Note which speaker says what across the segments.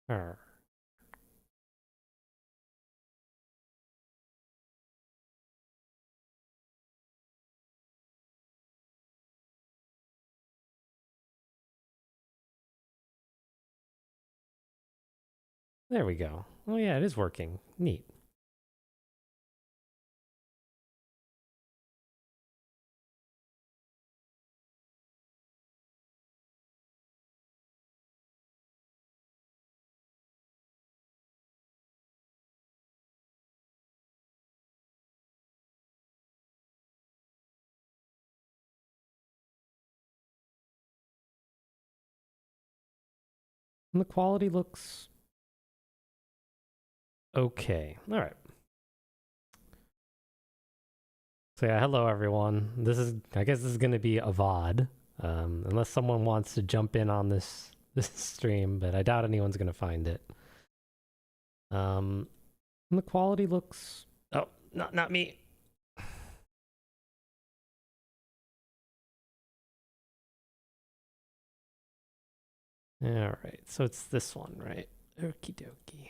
Speaker 1: Arr. There we go. Oh yeah, it is working. Neat. And the quality looks okay. All right. So yeah, hello everyone. I guess this is gonna be a VOD, unless someone wants to jump in on this stream, but I doubt anyone's gonna find it. And the quality looks. Oh, not me. All right, so it's this one, right? Okie dokie.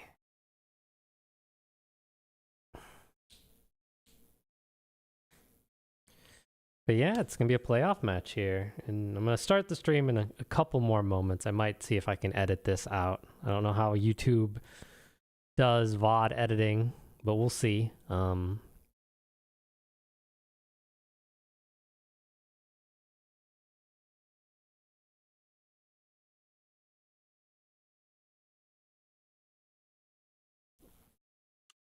Speaker 1: But yeah, it's gonna be a playoff match here, and I'm gonna start the stream in a couple more moments. I might see if I can edit this out. I don't know how YouTube does VOD editing, but we'll see.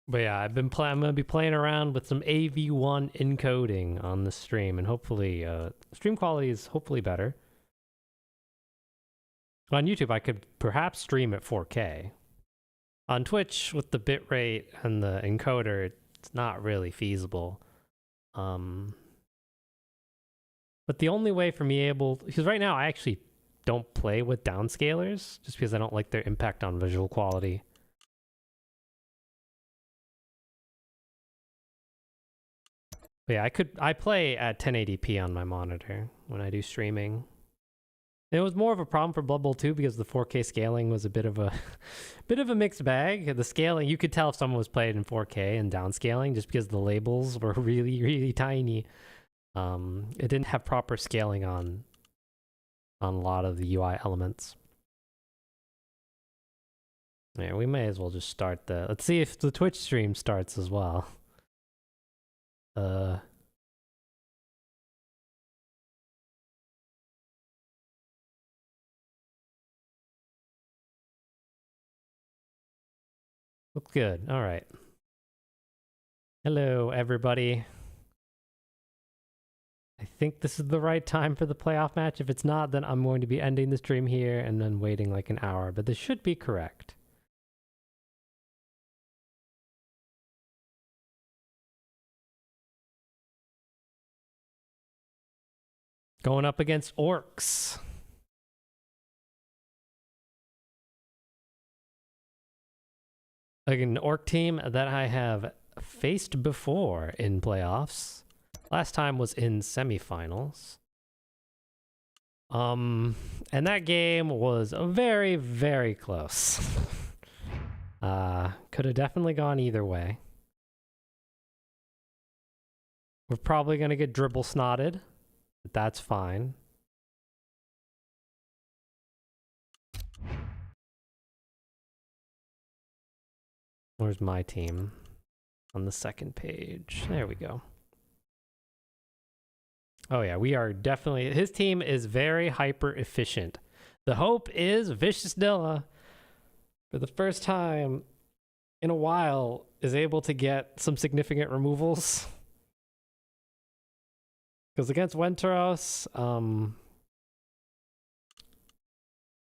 Speaker 1: But yeah, I'm gonna be playing around with some AV1 encoding on the stream, and hopefully, stream quality is hopefully better. On YouTube, I could perhaps stream at 4K. On Twitch, with the bitrate and the encoder, it's not really feasible. But the only way for me because right now I actually don't play with downscalers, just because I don't like their impact on visual quality. But yeah, I play at 1080p on my monitor when I do streaming. It was more of a problem for Blood Bowl 2 because the 4K scaling was a bit of a mixed bag. The scaling, you could tell if someone was playing in 4K and downscaling just because the labels were really tiny. It didn't have proper scaling on a lot of the UI elements. Yeah, we may as well just start let's see if the Twitch stream starts as well. Looks good. All right. Hello, everybody. I think this is the right time for the playoff match. If it's not, then I'm going to be ending the stream here and then waiting like an hour, but this should be correct. Going up against orcs. Like an orc team that I have faced before in playoffs. Last time was in semifinals. And that game was very close. Could have definitely gone either way. We're probably gonna get dribble snotted, but that's fine. Where's my team? On the second page. There we go. Oh yeah, we are definitely... His team is very hyper efficient. The hope is Viciousnilla, for the first time in a while, is able to get some significant removals. Because against Wenteros,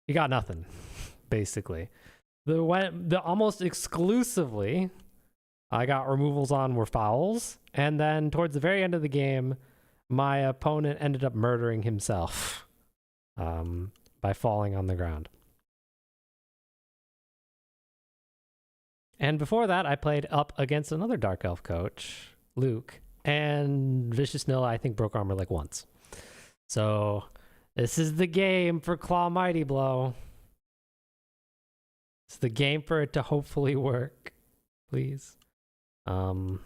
Speaker 1: you got nothing, basically. The almost exclusively I got removals on were fouls, and then towards the very end of the game, my opponent ended up murdering himself by falling on the ground. And before that, I played up against another Dark Elf coach, Luke, and Viciousnilla, I think, broke armor like once. So this is the game for Claw Mighty Blow. It's the game for it to hopefully work. Please. Oh,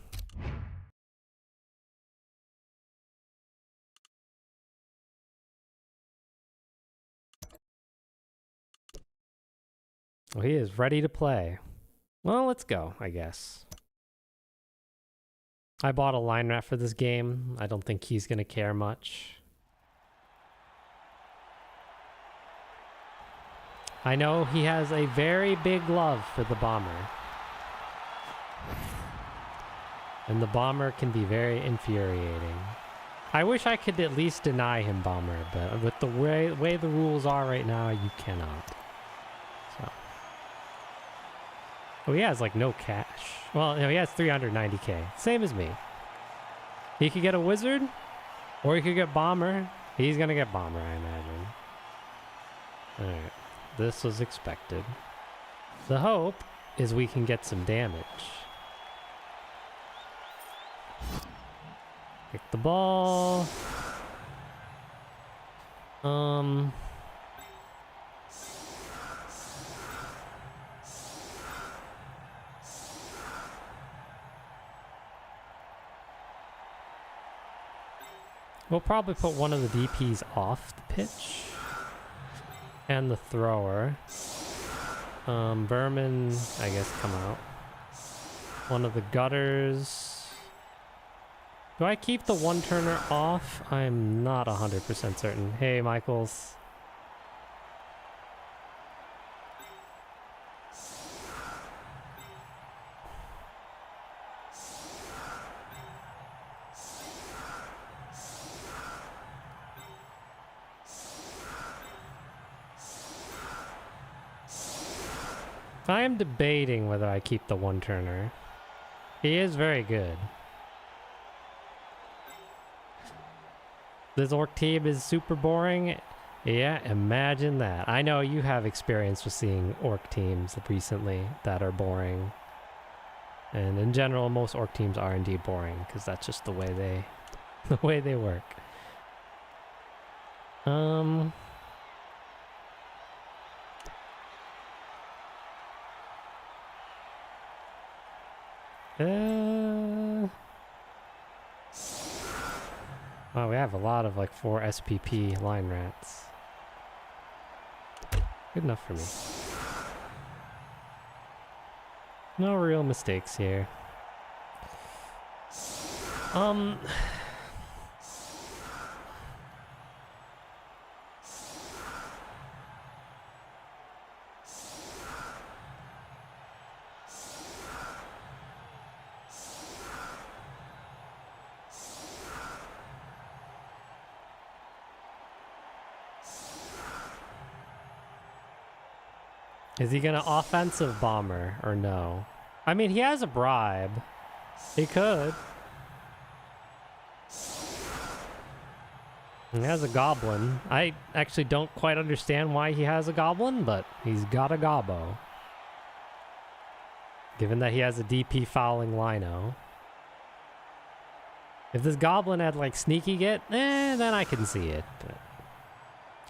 Speaker 1: he is ready to play. Well, let's go, I guess. I bought a line rat for this game. I don't think he's going to care much. I know he has a very big love for the bomber. And the bomber can be very infuriating. I wish I could at least deny him bomber, but with the way the rules are right now, you cannot. So. Oh, he has like no cash. Well, no, he has 390k. Same as me. He could get a wizard, or he could get bomber. He's gonna get bomber, I imagine. Alright. This was expected. The hope is we can get some damage. Pick the ball. We'll probably put one of the DPs off the pitch. And the thrower. Vermin, I guess, come out. One of the gutters. Do I keep the one-turner off? I'm not 100% certain. Hey, Michaels. I am debating whether I keep the one-turner. He is very good. This orc team is super boring. Yeah, imagine that. I know you have experience with seeing orc teams recently that are boring. And in general, most orc teams are indeed boring because that's just the way they work. Wow, we have a lot of like 4 SPP line rats. Good enough for me. No real mistakes here. Is he gonna offensive bomber or no? I mean, he has a bribe. He could. He has a goblin. I actually don't quite understand why he has a goblin, but he's got a gobbo. Given that he has a DP fouling lino. If this goblin had like sneaky get, then I can see it. But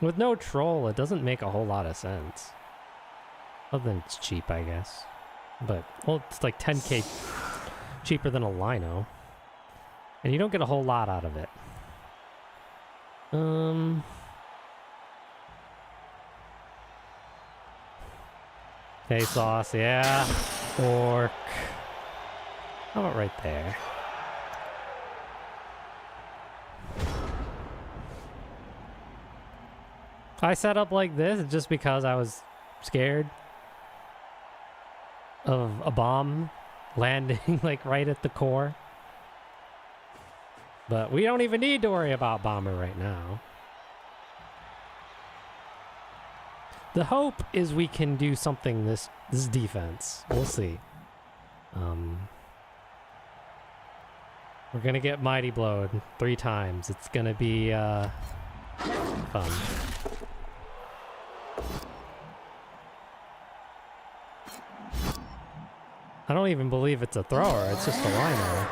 Speaker 1: with no troll, it doesn't make a whole lot of sense. Other than it's cheap, I guess. But, well, it's like 10k cheaper than a lino. And you don't get a whole lot out of it. Hey, sauce, yeah. Orc. How about right there? I set up like this just because I was scared of a bomb landing like right at the core. But we don't even need to worry about bomber right now. The hope is we can do something this defense. We'll see. We're gonna get mighty blowed 3 times. It's gonna be fun. I don't even believe it's a thrower, it's just a lino.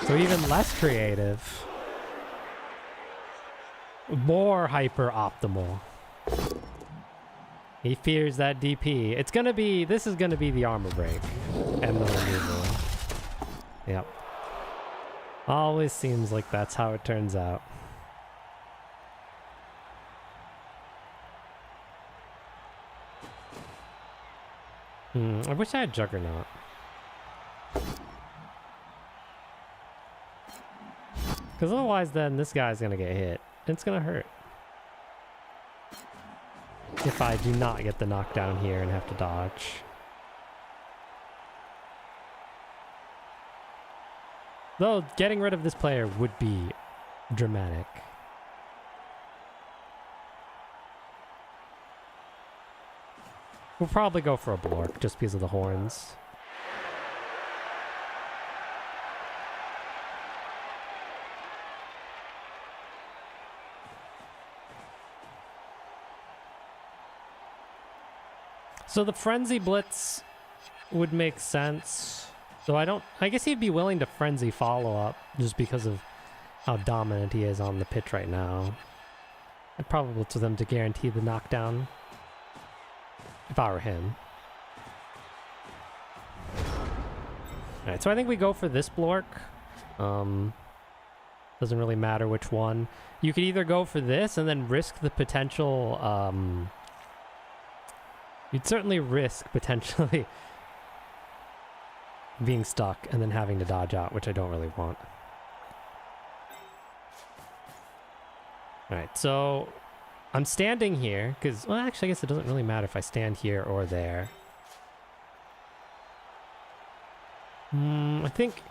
Speaker 1: So even less creative. More hyper optimal. He fears that DP. It's gonna be, this is gonna be the armor break. And the removal. Yep. Always seems like that's how it turns out. I wish I had Juggernaut. Because otherwise then this guy's gonna get hit. It's gonna hurt. If I do not get the knockdown here and have to dodge. Though getting rid of this player would be dramatic. We'll probably go for a Blork just because of the horns. So the Frenzy Blitz would make sense. So I guess he'd be willing to Frenzy follow-up just because of how dominant he is on the pitch right now. I'd probably look to them to guarantee the knockdown. If I were him. Alright, so I think we go for this Blork. Doesn't really matter which one. You could either go for this and then risk the potential... You'd certainly risk potentially being stuck and then having to dodge out, which I don't really want. Alright, so I'm standing here because, well, actually, I guess it doesn't really matter if I stand here or there. I think...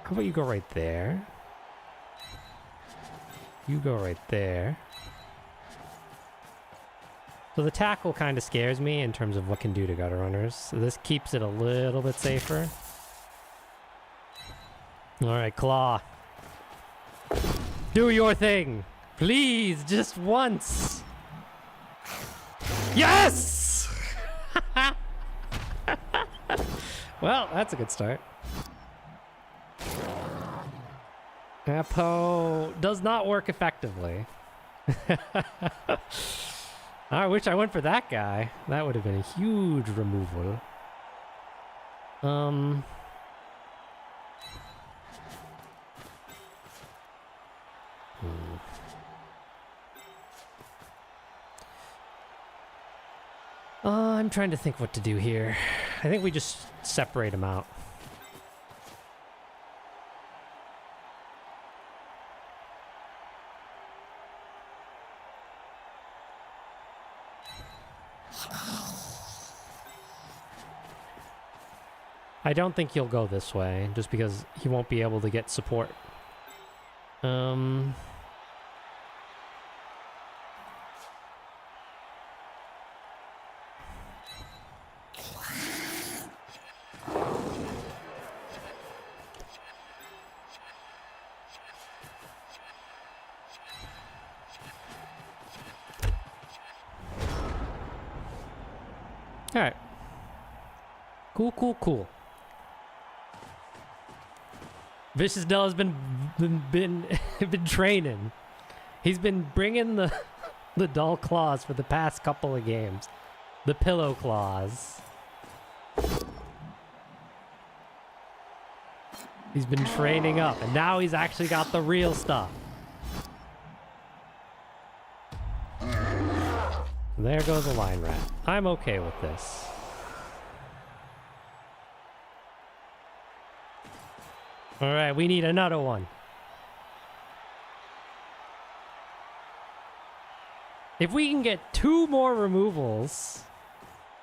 Speaker 1: How about you go right there? You go right there. So the tackle kind of scares me in terms of what can do to gutter runners. So this keeps it a little bit safer. Alright, Claw. Do your thing! Please, just once! Yes! Well, that's a good start. Apo does not work effectively. I wish I went for that guy. That would have been a huge removal. I'm trying to think what to do here. I think we just separate them out. I don't think he'll go this way, just because he won't be able to get support. Alright. Cool, cool, cool. Vicious Del has been training. He's been bringing the dull claws for the past couple of games. The pillow claws. He's been training up, and now he's actually got the real stuff. There goes a line rat. I'm okay with this. Alright, we need another one. If we can get 2 more removals,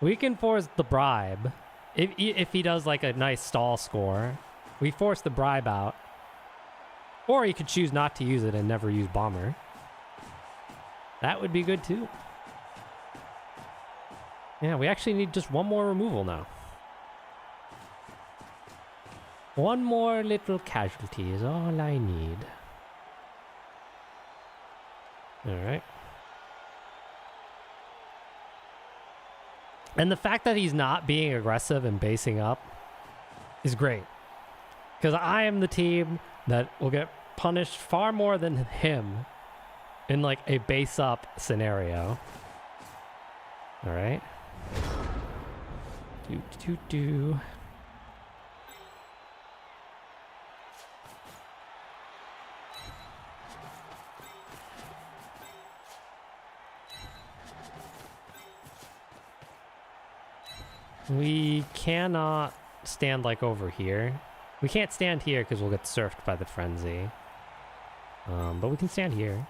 Speaker 1: we can force the bribe. If he does like a nice stall score, we force the bribe out. Or he could choose not to use it and never use Bomber. That would be good too. Yeah, we actually need just 1 more removal now. 1 more little casualty is all I need. Alright. And the fact that he's not being aggressive and basing up is great. Because I am the team that will get punished far more than him in like a base up scenario. All right. Do. We cannot stand like over here. We can't stand here because we'll get surfed by the frenzy. But we can stand here.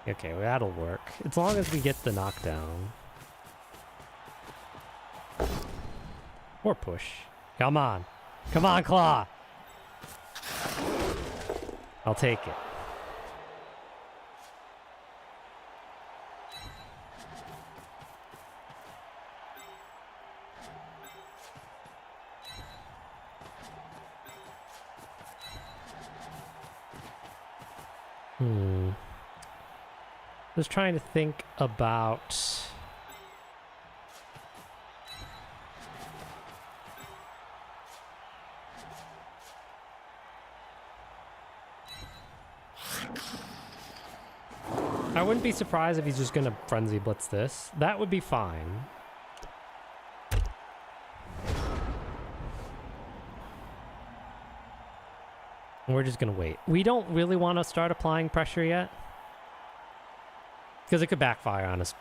Speaker 1: Okay, well, that'll work. As long as we get the knockdown. Or push. Come on. Come on, Claw! I'll take it. Just trying to think about... I wouldn't be surprised if he's just gonna frenzy blitz this. That would be fine. We're just gonna wait. We don't really want to start applying pressure yet, because it could backfire on us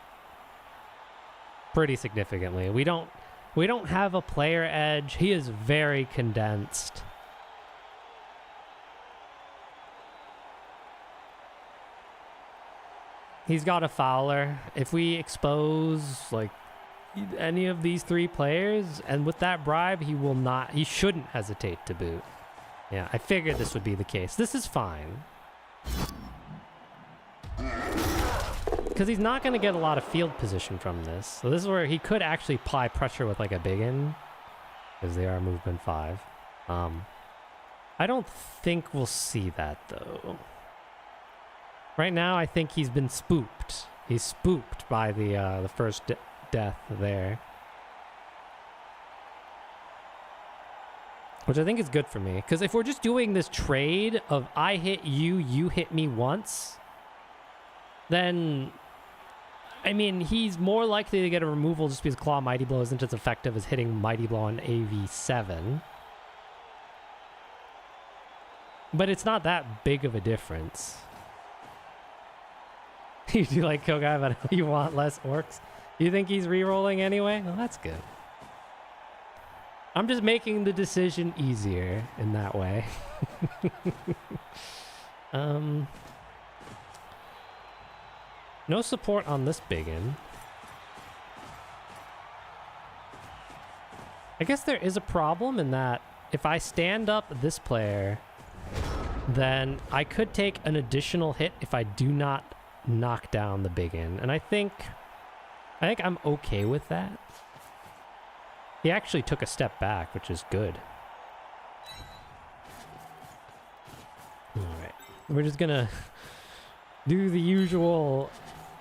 Speaker 1: pretty significantly. We don't have a player edge. He is very condensed. He's got a Fowler. If we expose like any of these three players, and with that bribe, he shouldn't hesitate to boot. Yeah, I figured this would be the case. This is fine. Because he's not going to get a lot of field position from this. So this is where he could actually apply pressure with like a biggin, because they are movement 5. I don't think we'll see that though. Right now, I think he's been spooked. He's spooked by the first death there. Which I think is good for me. Because if we're just doing this trade of I hit you, you hit me once, then, I mean, he's more likely to get a removal just because Claw Mighty Blow isn't as effective as hitting Mighty Blow on AV7. But it's not that big of a difference. You do like Kogai, but you want less orcs? You think he's re-rolling anyway? Well, that's good. I'm just making the decision easier in that way. No support on this biggin. I guess there is a problem in that if I stand up this player, then I could take an additional hit if I do not knock down the biggin. And I think I'm okay with that. He actually took a step back, which is good. Alright. We're just gonna do the usual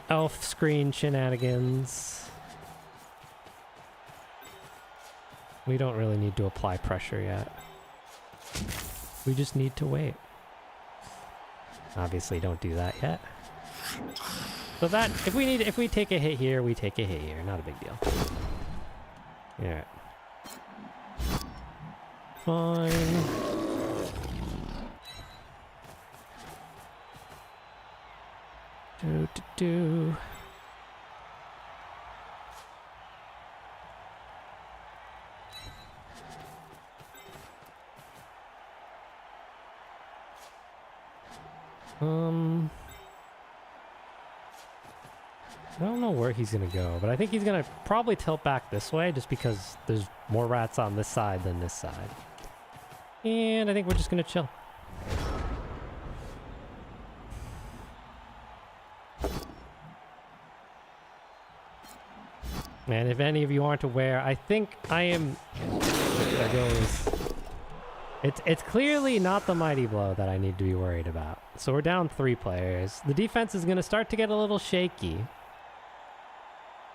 Speaker 1: elf screen shenanigans. We don't really need to apply pressure yet. We just need to wait. Obviously don't do that yet. So that, if we take a hit here, we take a hit here. Not a big deal. Alright. Fine. Do. I don't know where he's gonna go, but I think he's gonna probably tilt back this way just because there's more rats on this side than this side. And I think we're just gonna chill. And if any of you aren't aware, I think I am... There goes. It's clearly not the Mighty Blow that I need to be worried about. So we're down 3 players. The defense is going to start to get a little shaky.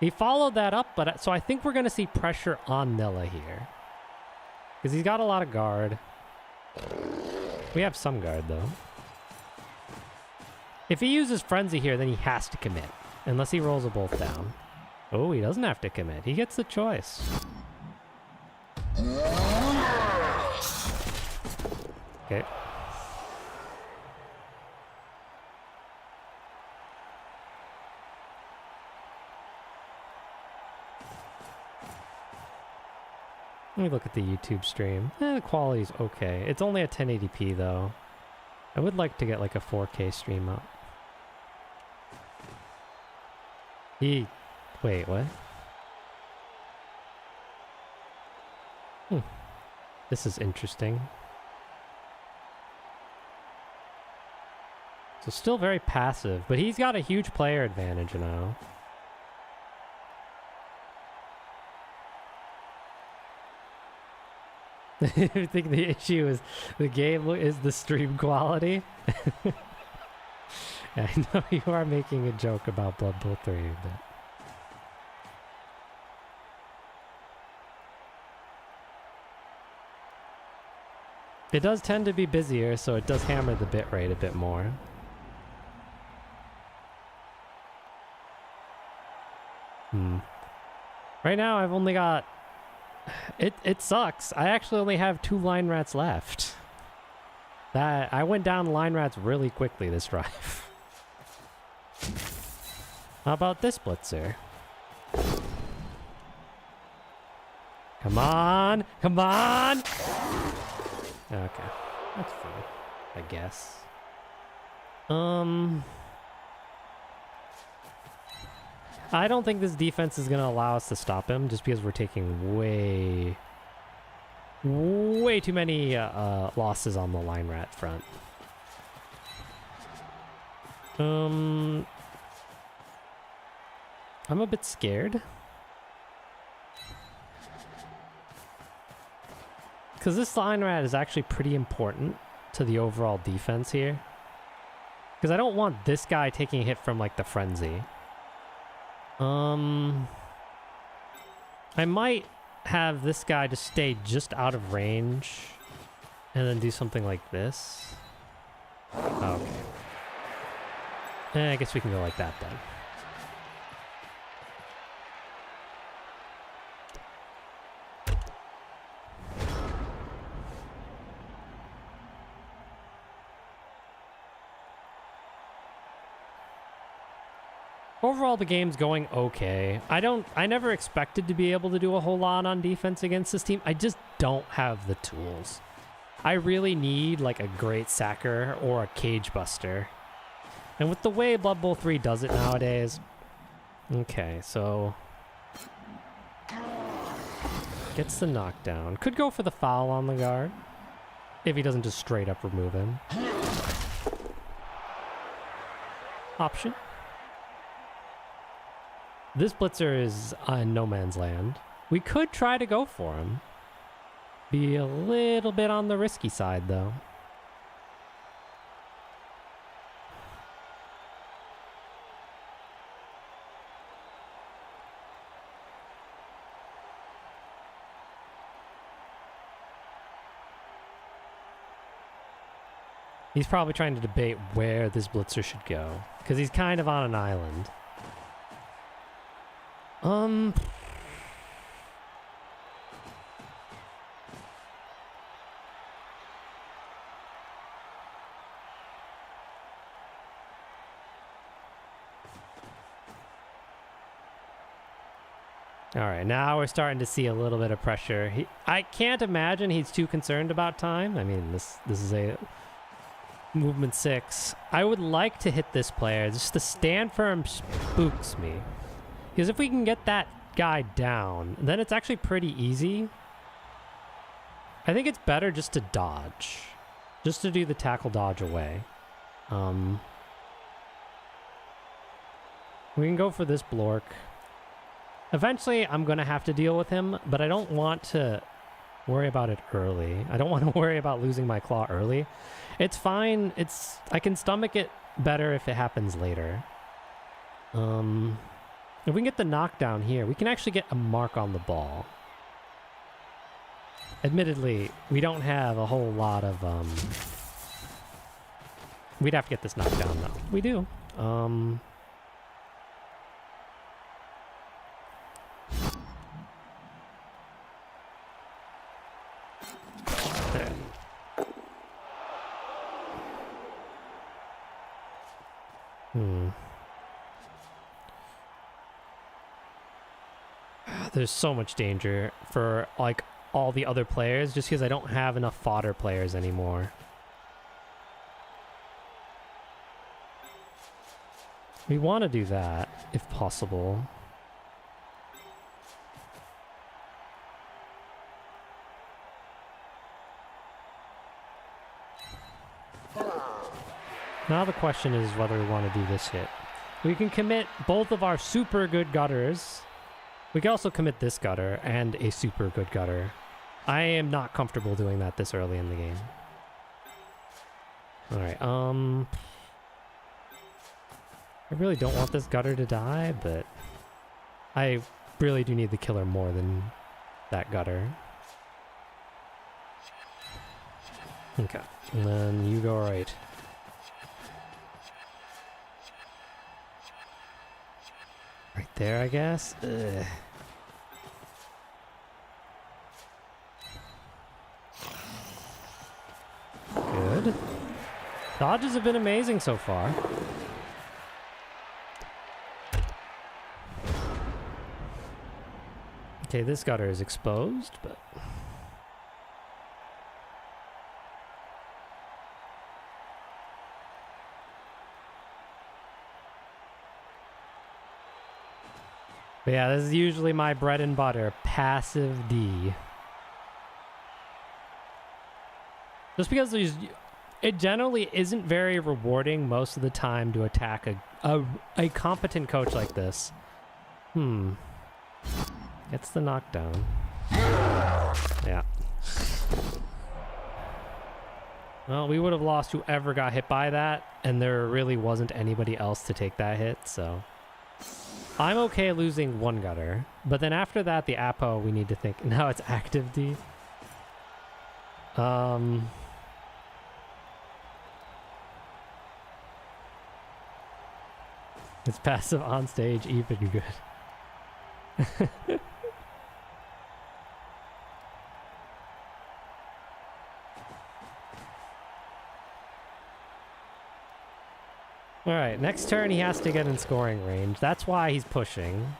Speaker 1: He followed that up, but so I think we're going to see pressure on Nilla here. Because he's got a lot of guard. We have some guard, though. If he uses Frenzy here, then he has to commit. Unless he rolls a bolt down. Oh, he doesn't have to commit. He gets the choice. Okay. Let me look at the YouTube stream. The quality's okay. It's only at 1080p though. I would like to get like a 4K stream up. Wait, what? This is interesting. So still very passive, but he's got a huge player advantage now. I think the issue is the game is the stream quality. I know you are making a joke about Blood Bowl 3, but... It does tend to be busier, so it does hammer the bitrate a bit more. Right now I've only got... It sucks. I actually only have 2 line rats left. I went down line rats really quickly this drive. How about this blitzer? Come on! Come on! Okay. That's fine. I guess. I don't think this defense is going to allow us to stop him just because we're taking way too many losses on the line rat front. I'm a bit scared. Because this line rat is actually pretty important to the overall defense here. Because I don't want this guy taking a hit from like the frenzy. I might have this guy just stay just out of range and then do something like this. Oh, okay. I guess we can go like that then. Overall, the game's going okay. I never expected to be able to do a whole lot on defense against this team. I just don't have the tools. I really need like a great sacker or a cage buster. And with the way Blood Bowl 3 does it nowadays... Okay, so... Gets the knockdown. Could go for the foul on the guard. If he doesn't just straight up remove him. Option. This blitzer is in no man's land. We could try to go for him. Be a little bit on the risky side, though. He's probably trying to debate where this blitzer should go, because he's kind of on an island. All right, now we're starting to see a little bit of pressure. I can't imagine he's too concerned about time. I mean, this is a movement 6. I would like to hit this player. Just the stand firm spooks me. Because if we can get that guy down, then it's actually pretty easy. I think it's better just to dodge. Just to do the tackle dodge away. We can go for this Blork. Eventually, I'm going to have to deal with him, but I don't want to worry about it early. I don't want to worry about losing my claw early. It's fine. I can stomach it better if it happens later. If we can get the knockdown here, we can actually get a mark on the ball. Admittedly, we don't have a whole lot of, we'd have to get this knockdown though. We do. There. There's so much danger for, like, all the other players just because I don't have enough fodder players anymore. We want to do that, if possible. Now the question is whether we want to do this hit. We can commit both of our super good gutters. We can also commit this gutter and a super good gutter. I am not comfortable doing that this early in the game. Alright, I really don't want this gutter to die, but I really do need the killer more than that gutter. Okay, and then you go right. Right there, I guess. Ugh. Good. Dodges have been amazing so far. Okay, this gutter is exposed, but... But yeah, this is usually my bread and butter, passive D. Just because it generally isn't very rewarding most of the time to attack a competent coach like this. Gets the knockdown. Yeah. Well, we would have lost whoever got hit by that, and there really wasn't anybody else to take that hit, so... I'm okay losing one gutter, but then after that, the Apo, we need to think... Now it's active D. It's passive on stage, even good. Alright, next turn he has to get in scoring range. That's why he's pushing.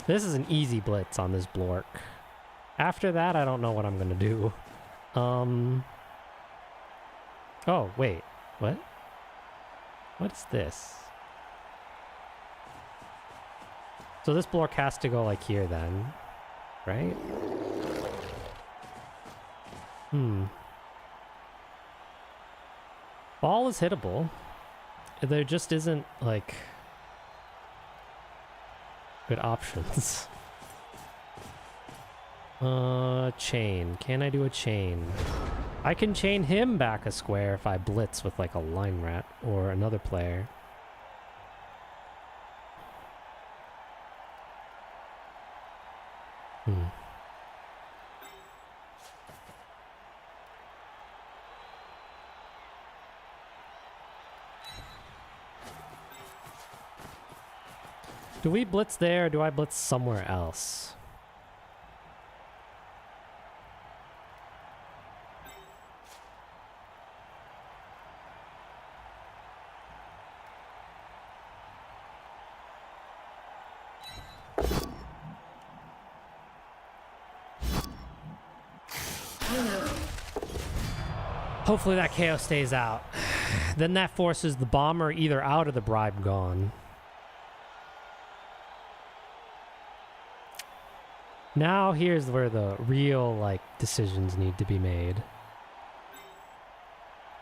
Speaker 1: This is an easy blitz on this Blork. After that, I don't know what I'm gonna do. Oh, wait. What? What's this? So this Blork has to go like here then, right? Ball is hittable. There just isn't, like, good options. Chain. Can I do a chain? I can chain him back a square if I blitz with, like, a line rat or another player. Do we blitz there, or do I blitz somewhere else? Hopefully that KO stays out. Then that forces the bomber either out or the bribe gone. Now here's where the real, like, decisions need to be made.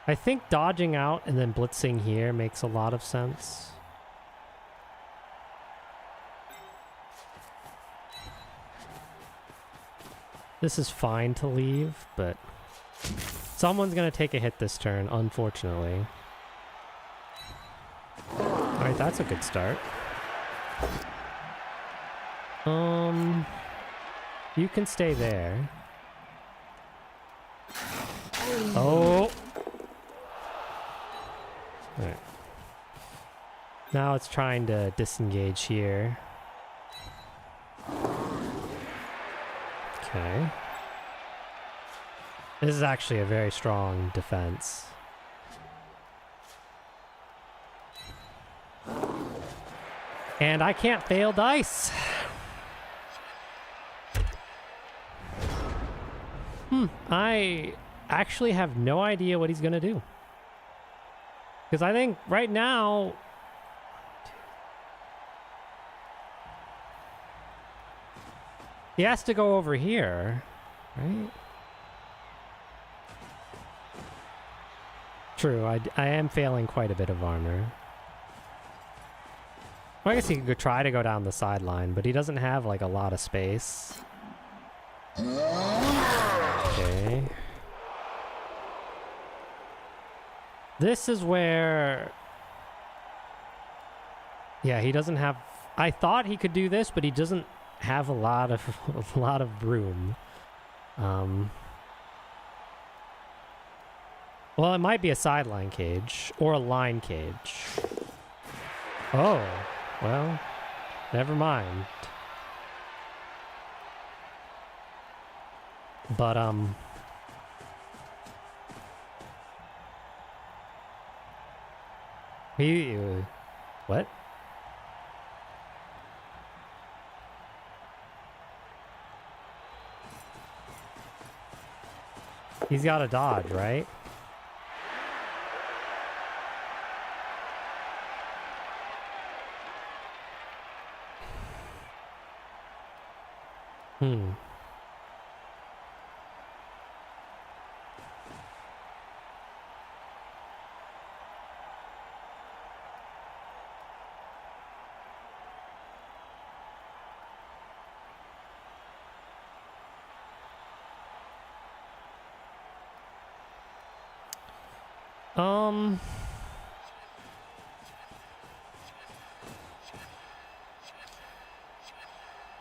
Speaker 1: I think dodging out and then blitzing here makes a lot of sense. This is fine to leave, but someone's gonna take a hit this turn, unfortunately. Alright, that's a good start. You can stay there. Oh! Alright. Now it's trying to disengage here. Okay. This is actually a very strong defense. And I can't fail dice. I actually have no idea what he's gonna do. Because I think right now... he has to go over here, right? True, I am failing quite a bit of armor. Well, I guess he could try to go down the sideline, but he doesn't have like a lot of space. Okay. This is where... yeah, he doesn't have... I thought he could do this, but he doesn't have a lot of room. Well, it might be a sideline cage or a line cage. Oh, well, never mind. But what? He's got to dodge, right?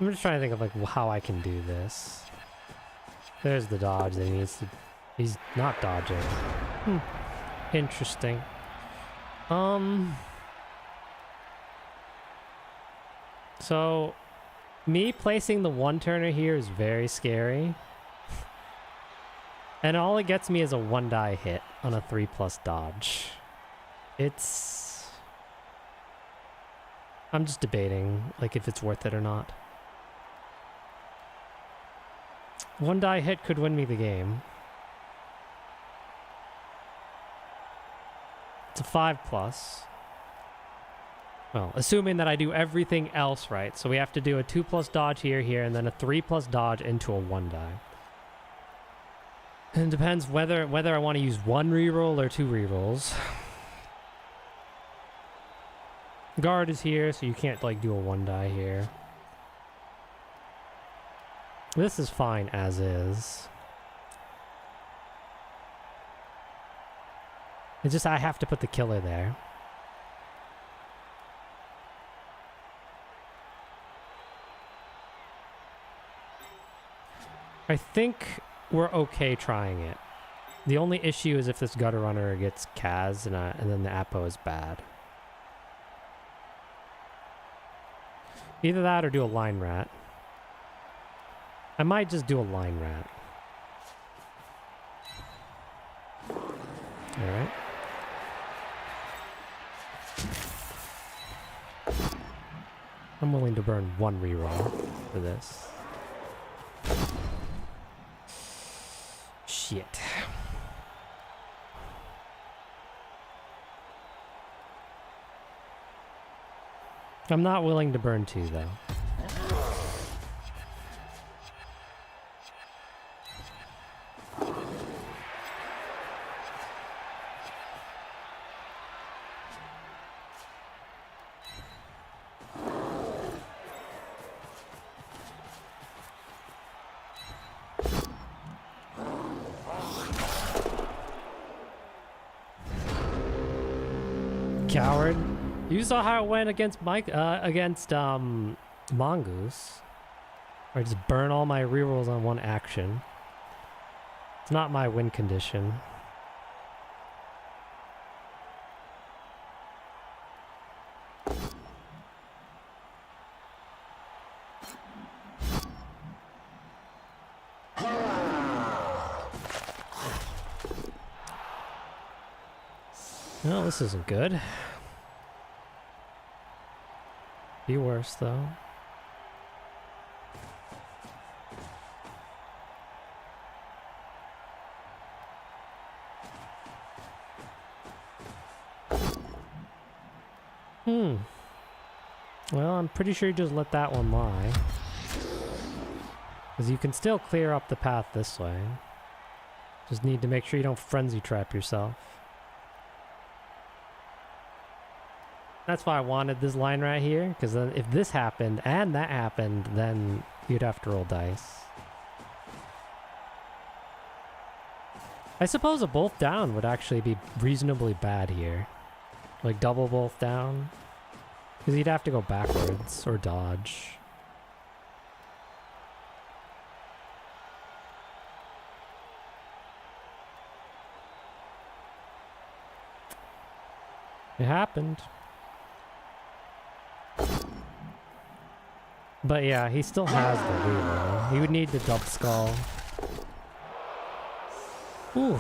Speaker 1: I'm just trying to think of like how I can do this. There's the dodge that he needs to... he's not dodging. Interesting. So me placing the one-turner here is very scary. And all it gets me is a 1-die hit on a 3+ dodge. It's... I'm just debating like if it's worth it or not. 1-die hit could win me the game. It's a 5+. Well, assuming that I do everything else right. So we have to do a 2+ dodge here, and then a 3+ dodge into a 1-die. And it depends whether I want to use 1 reroll or 2 rerolls. Guard is here, so you can't like do a 1-die here. This is fine as is. It's just I have to put the killer there. I think we're okay trying it. The only issue is if this gutter runner gets Kaz and then the Apo is bad. Either that or do a line rat. I might just do a line rat. Alright. I'm willing to burn 1 reroll for this. Shit. I'm not willing to burn 2 though. Coward. You saw how it went against Mongoose. I just burn all my rerolls on one action. It's not my win condition. No, this isn't good. Be worse, though. Well, I'm pretty sure you just let that one lie. Because you can still clear up the path this way. Just need to make sure you don't frenzy trap yourself. That's why I wanted this line right here, because then if this happened and that happened, then you'd have to roll dice. I suppose a both down would actually be reasonably bad here. Like double both down. Because you'd have to go backwards or dodge. It happened. But yeah, he still has the reroll. He would need the double skull. Ooh.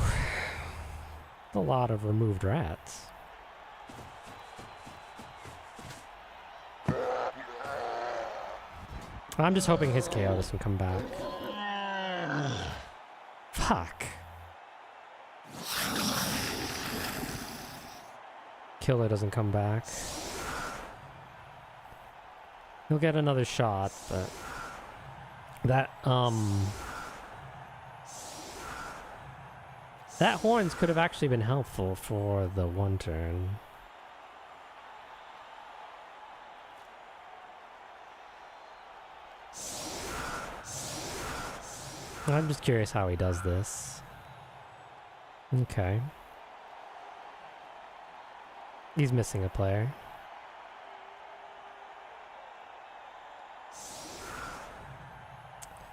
Speaker 1: A lot of removed rats. I'm just hoping his KO doesn't come back. Fuck. Killer doesn't come back. He'll get another shot, but that horns could have actually been helpful for the one turn. I'm just curious how he does this. Okay. He's missing a player.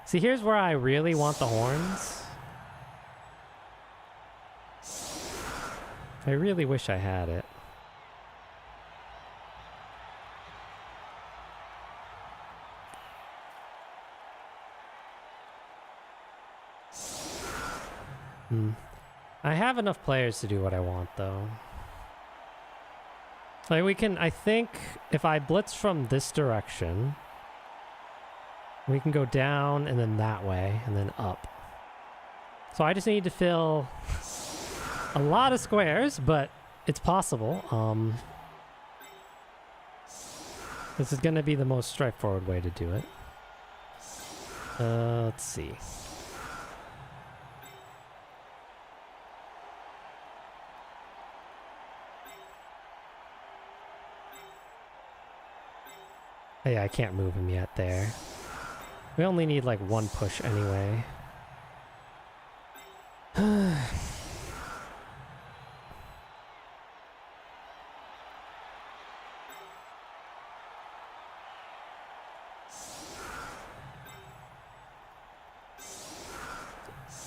Speaker 1: See, here's where I really want the horns. I really wish I had it. I have enough players to do what I want, though. Like, we can, I think, if I blitz from this direction, we can go down and then that way and then up. So I just need to fill a lot of squares, but it's possible. This is going to be the most straightforward way to do it. Let's see. Oh, yeah, I can't move him yet there. We only need like one push anyway.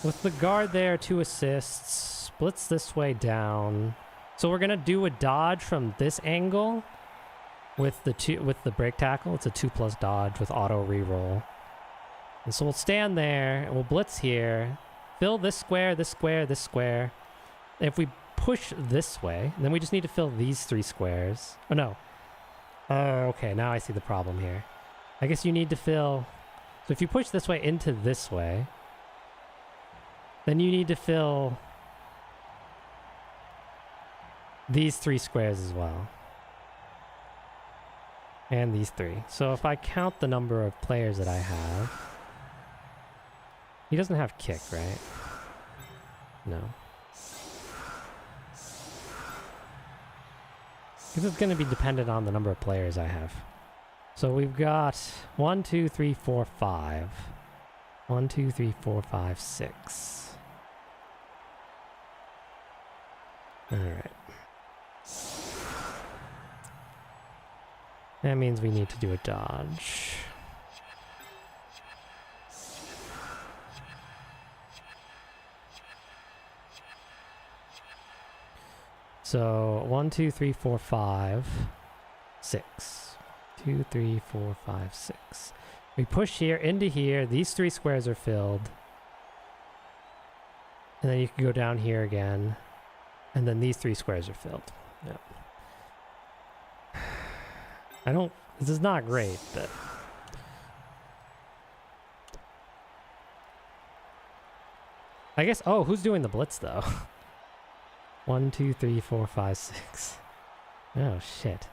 Speaker 1: With the guard there, 2 assists, splits this way down. So we're gonna do a dodge from this angle with the break tackle. It's a 2+ dodge with auto reroll. And so we'll stand there and we'll blitz here, fill this square, this square, this square. And if we push this way, then we just need to fill these 3 squares. Oh no. Oh, okay, now I see the problem here. I guess you need to fill. So if you push this way into this way, then you need to fill these 3 squares as well. And these 3. So if I count the number of players that I have, he doesn't have kick, right? No. Because it's going to be dependent on the number of players I have. So we've got 1, 2, 3, 4, 5. 1, 2, 3, 4, 5, 6. Alright. That means we need to do a dodge. So 1, 2, 3, 4, 5, 6. 2, 3, 4, 5, 6. We push here into here. These 3 squares are filled. And then you can go down here again. And then these 3 squares are filled. Yep. This is not great, but... I guess, oh, who's doing the blitz though? 1, 2, 3, 4, 5, 6. Oh, shit.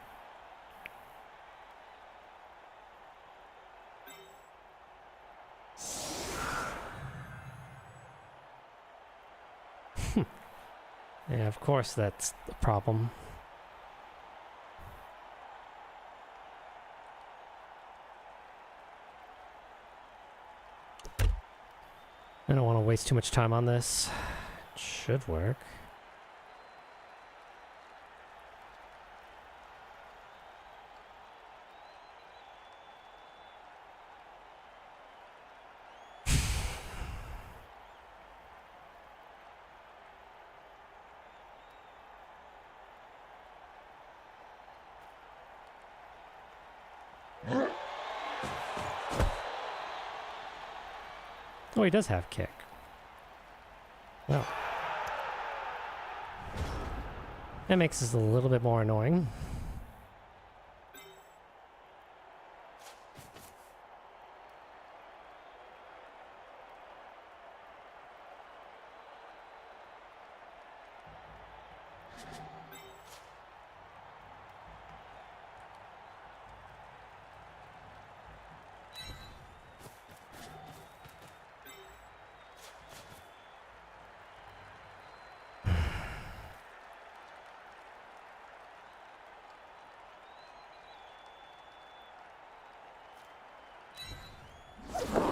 Speaker 1: Yeah, of course that's the problem. I don't want to waste too much time on this. It should work. Oh, he does have kick. Well. That makes this a little bit more annoying.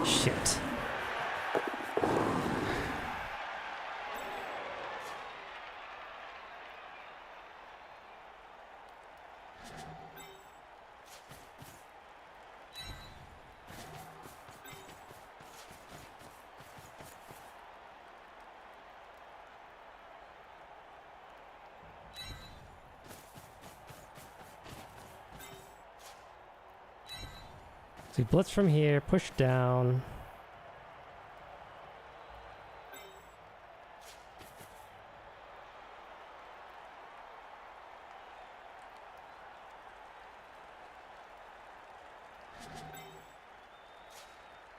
Speaker 1: Shit. So you blitz from here, push down.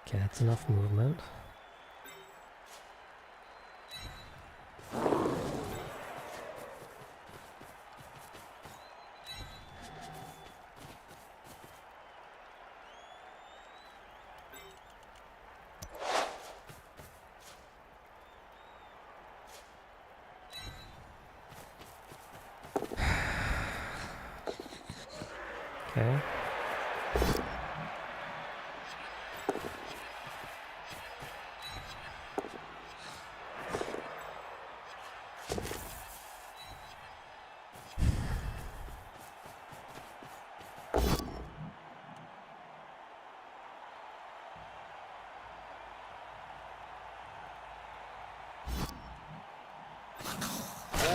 Speaker 1: Okay, that's enough movement. Okay.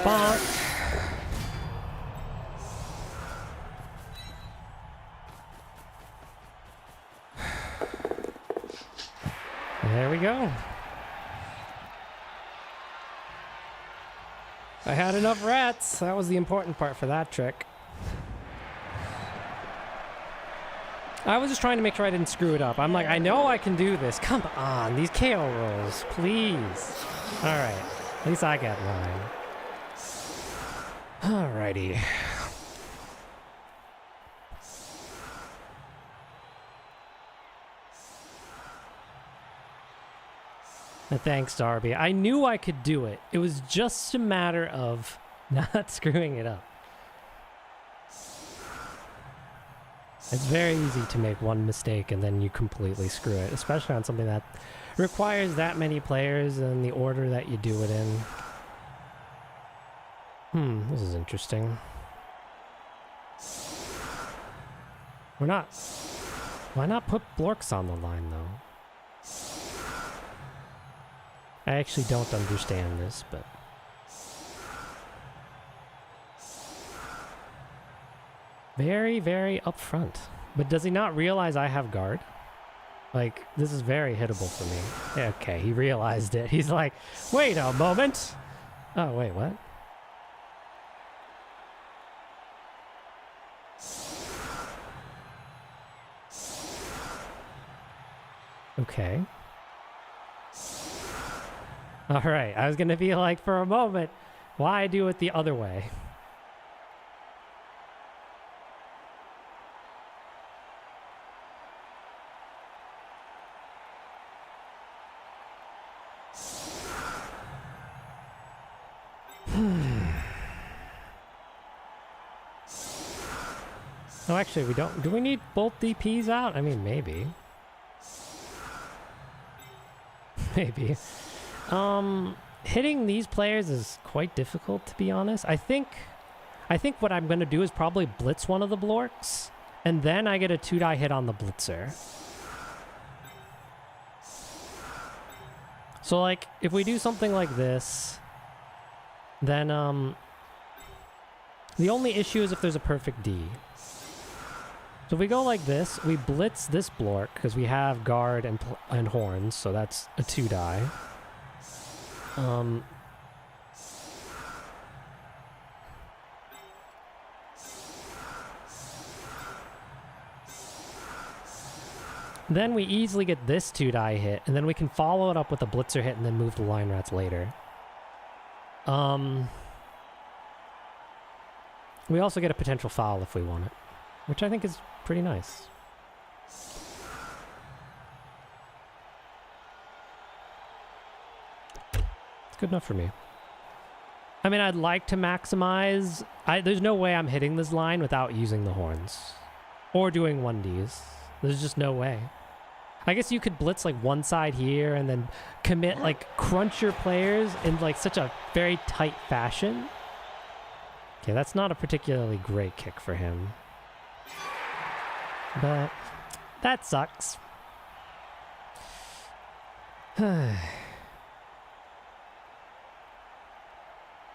Speaker 1: Bonk. There we go. I had enough rats. That was the important part for that trick. I was just trying to make sure I didn't screw it up. I'm like, I know I can do this. Come on, these KO rolls, please. All right, at least I got mine. Alrighty. Thanks, Darby. I knew I could do it. It was just a matter of not screwing it up. It's very easy to make one mistake and then you completely screw it, especially on something that requires that many players and the order that you do it in. This is interesting. We're not... Why not put Blorks on the line, though? I actually don't understand this, but... Very, very upfront. But does he not realize I have guard? Like, this is very hittable for me. Yeah, okay, he realized it. He's like, wait a moment! Oh, wait, what? Okay. Alright, I was gonna be like, for a moment, why do it the other way? Oh, actually, we don't... Do we need both DPs out? I mean, maybe. Maybe. Hitting these players is quite difficult, to be honest. I think what I'm going to do is probably blitz one of the Blorks, and then I get a 2-die hit on the blitzer. So, like, if we do something like this, then, the only issue is if there's a perfect D. So if we go like this, we blitz this Blork, because we have guard and horns, so that's a 2-die. Then we easily get this 2-die hit, and then we can follow it up with a blitzer hit and then move the line rats later. We also get a potential foul if we want it, which I think is pretty nice. It's good enough for me. I mean, I'd like to maximize... There's no way I'm hitting this line without using the horns. Or doing 1Ds. There's just no way. I guess you could blitz like one side here and then commit, like, crunch your players in like such a very tight fashion. Okay, that's not a particularly great kick for him. But that sucks.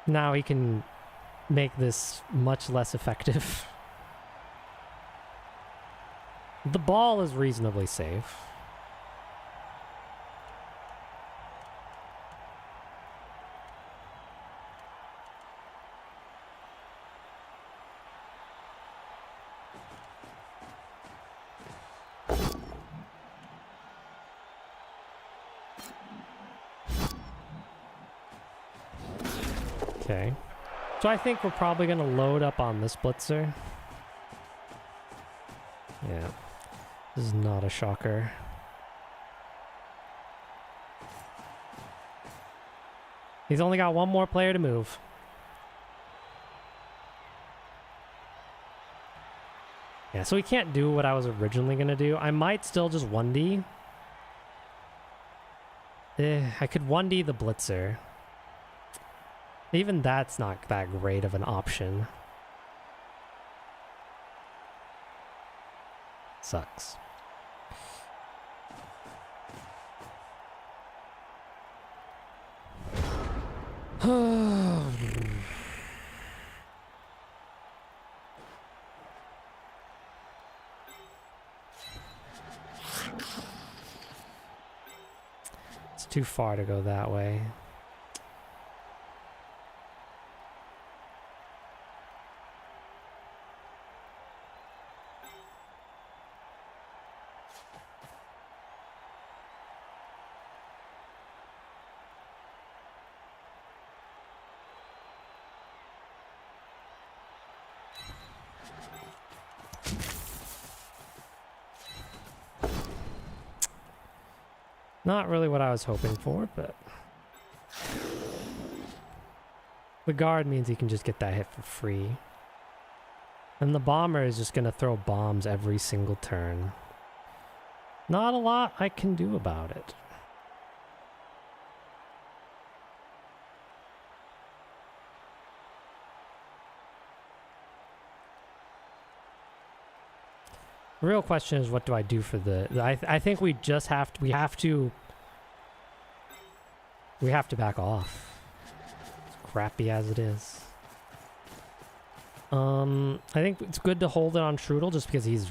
Speaker 1: Now he can make this much less effective. The ball is reasonably safe. Okay. So I think we're probably going to load up on this blitzer. Yeah. This is not a shocker. He's only got one more player to move. Yeah, so he can't do what I was originally going to do. I might still just 1D. I could 1D the blitzer. Even that's not that great of an option. Sucks. It's too far to go that way. Not really what I was hoping for, but... The guard means he can just get that hit for free. And the bomber is just going to throw bombs every single turn. Not a lot I can do about it. The real question is, what do I do for the... I think we just have to... We have to back off. As crappy as it is. I think it's good to hold it on Strudel just because he's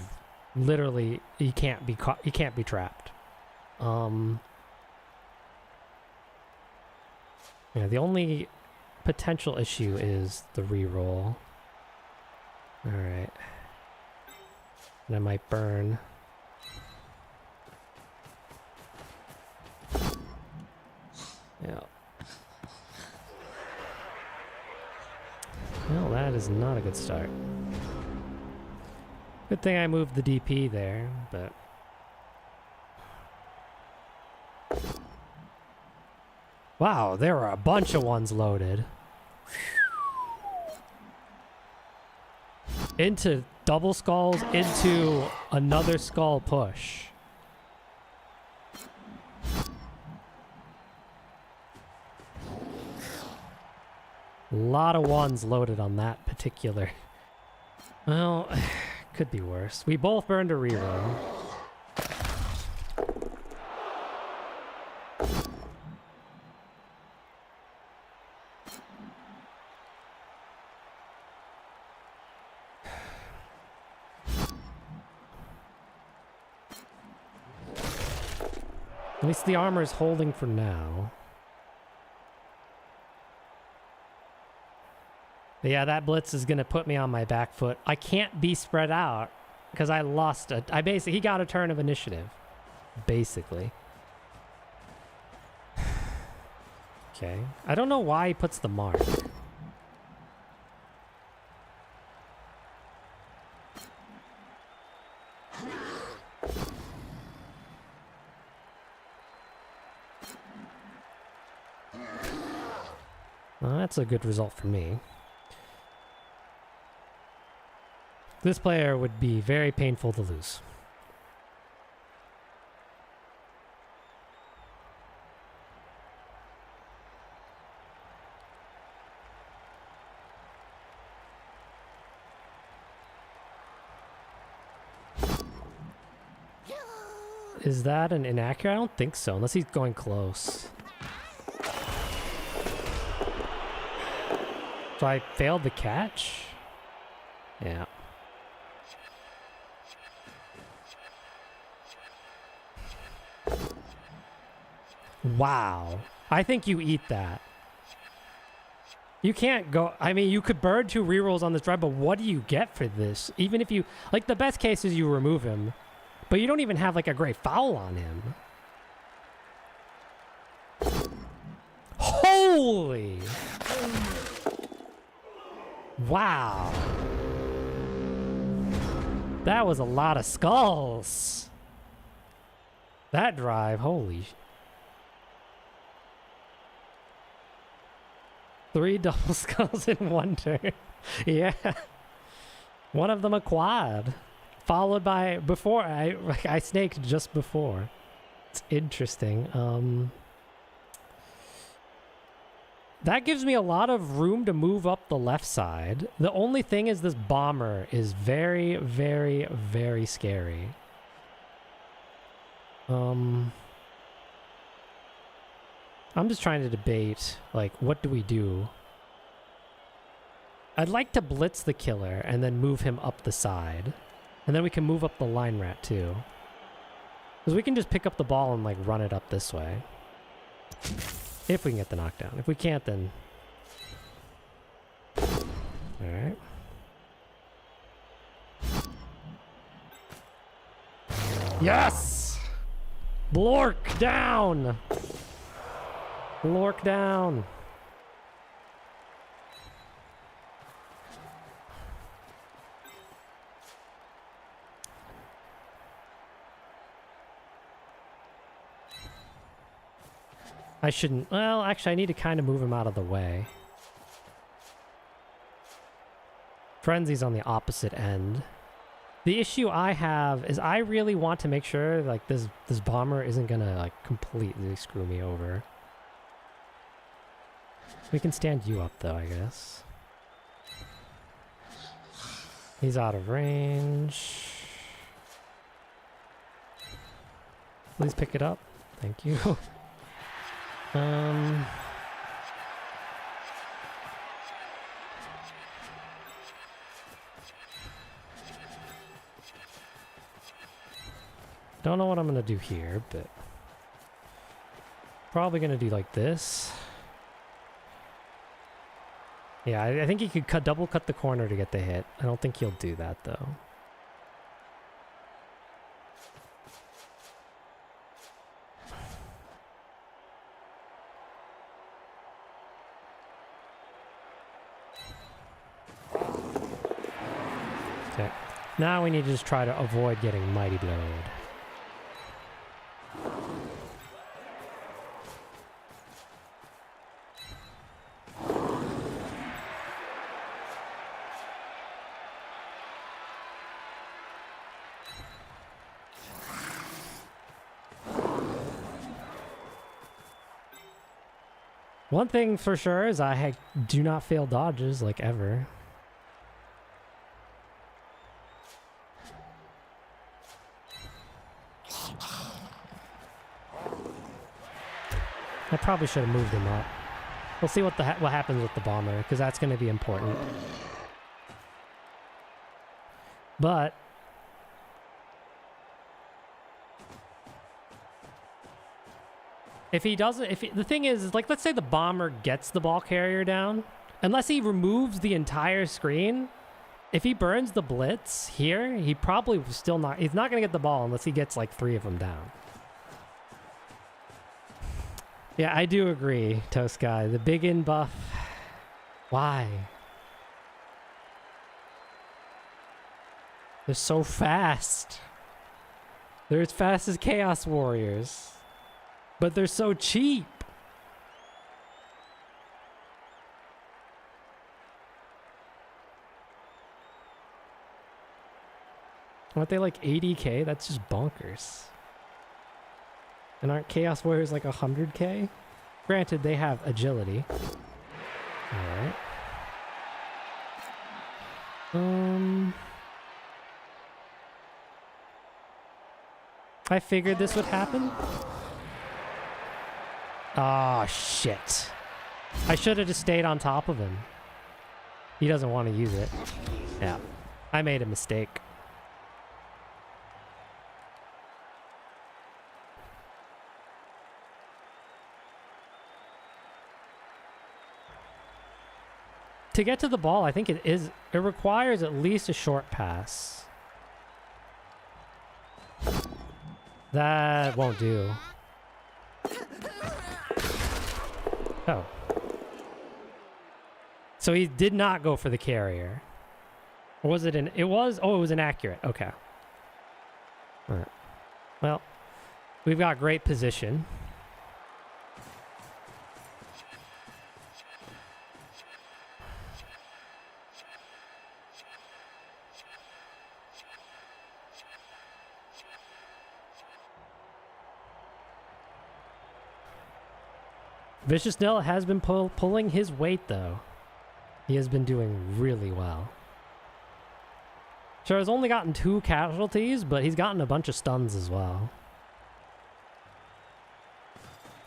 Speaker 1: literally... He can't be caught. He can't be trapped. Yeah, the only potential issue is the reroll. Alright. And I might burn. Yeah. Well, that is not a good start. Good thing I moved the DP there, but... Wow, there are a bunch of ones loaded. Into double skulls, into another skull push. A lot of ones loaded on that particular. Well, could be worse. We both burned a reroll. At least the armor is holding for now. But yeah, that blitz is going to put me on my back foot. I can't be spread out because I lost a... he got a turn of initiative. Basically. Okay. I don't know why he puts the mark. Well, that's a good result for me. This player would be very painful to lose. Is that an inaccurate? I don't think so, unless he's going close. So I failed the catch? Yeah. Wow. I think you eat that. You can't go... I mean, you could burn 2 rerolls on this drive, but what do you get for this? Even if you... Like, the best case is you remove him, but you don't even have, like, a great foul on him. Holy... Wow. That was a lot of skulls. That drive, holy... 3 double skulls in 1 turn. Yeah. One of them a quad. Followed by... Before... I snaked just before. It's interesting. That gives me a lot of room to move up the left side. The only thing is this bomber is very, very, very scary. I'm just trying to debate, like, what do we do? I'd like to blitz the killer and then move him up the side. And then we can move up the line rat too. Because we can just pick up the ball and, like, run it up this way. If we can get the knockdown. If we can't, then... Alright. Yes! Blork down! Blork down! I shouldn't... Well, actually, I need to kind of move him out of the way. Frenzy's on the opposite end. The issue I have is I really want to make sure, like, this bomber isn't gonna, like, completely screw me over. We can stand you up, though, I guess. He's out of range. Please pick it up. Thank you. Don't know what I'm gonna do here, but probably gonna do like this. Yeah, I think he could double cut the corner to get the hit. I don't think he'll do that though. Okay. Now we need to just try to avoid getting mighty blowed. One thing for sure is I do not fail dodges, like, ever. I probably should have moved him up. We'll see what happens with the bomber, because that's going to be important. But if he doesn't, the thing is like, let's say the bomber gets the ball carrier down, unless he removes the entire screen, if he burns the blitz here, he probably still not, he's not going to get the ball unless he gets like 3 of them down. Yeah, I do agree, Toast Guy. The big in buff. Why? They're so fast. They're as fast as Chaos Warriors. But they're so cheap. Aren't they like 80k? That's just bonkers. And aren't Chaos Warriors like 100k? Granted, they have agility. Alright. I figured this would happen. Oh, shit. I should have just stayed on top of him. He doesn't want to use it. Yeah. I made a mistake. To get to the ball, I think it requires at least a short pass. That won't do. Oh. So he did not go for the carrier. Or was it an... It was... Oh, it was inaccurate. Okay. Alright. Well, we've got great position. Vicious Nell has been pulling his weight, though. He has been doing really well. Sure, he's only gotten 2 casualties, but he's gotten a bunch of stuns as well.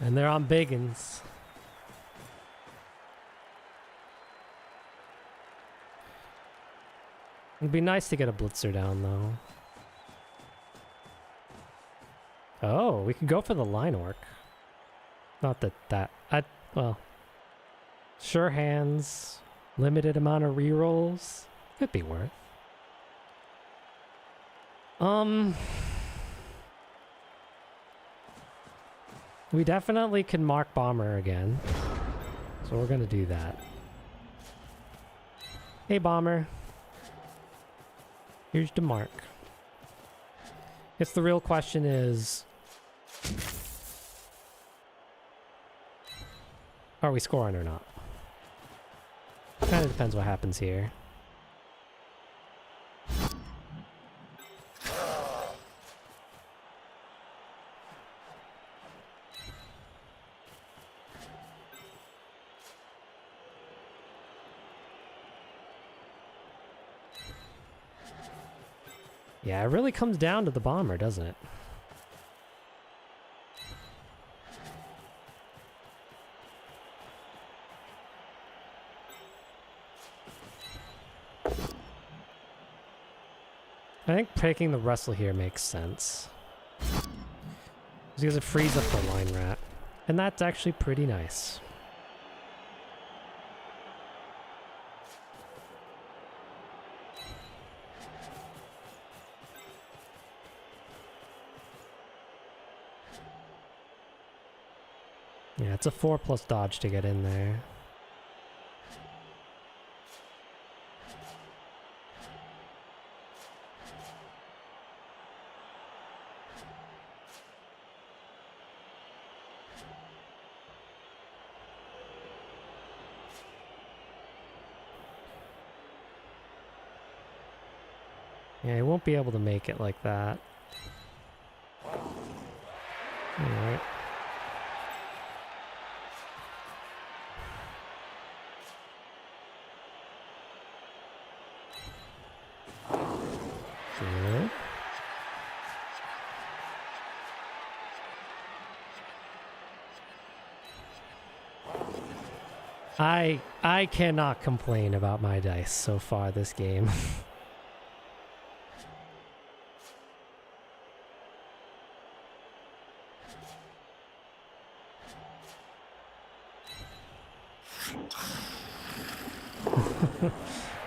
Speaker 1: And they're on biggins. It'd be nice to get a blitzer down, though. Oh, we could go for the line orc. Not that well, sure hands, limited amount of rerolls, could be worth. We definitely can mark bomber again, so we're gonna do that. Hey bomber, here's the mark. Guess the real question is, are we scoring or not? Kind of depends what happens here. Yeah, it really comes down to the bomber, doesn't it? I think picking the wrestle here makes sense. Because it frees up the line rat. And that's actually pretty nice. Yeah, it's a 4+ dodge to get in there. Yeah, he won't be able to make it like that. Alright. Good. I cannot complain about my dice so far this game.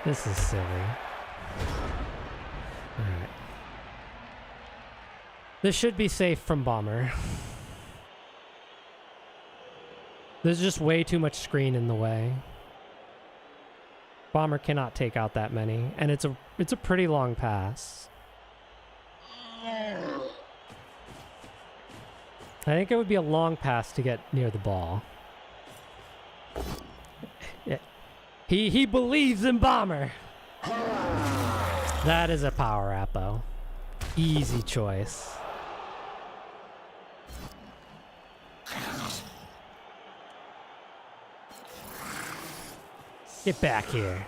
Speaker 1: This is silly. Alright. This should be safe from Bomber. There's just way too much screen in the way. Bomber cannot take out that many, and it's a pretty long pass. I think it would be a long pass to get near the ball. Yeah. He believes in Bomber. That is a power appo. Easy choice. Get back here.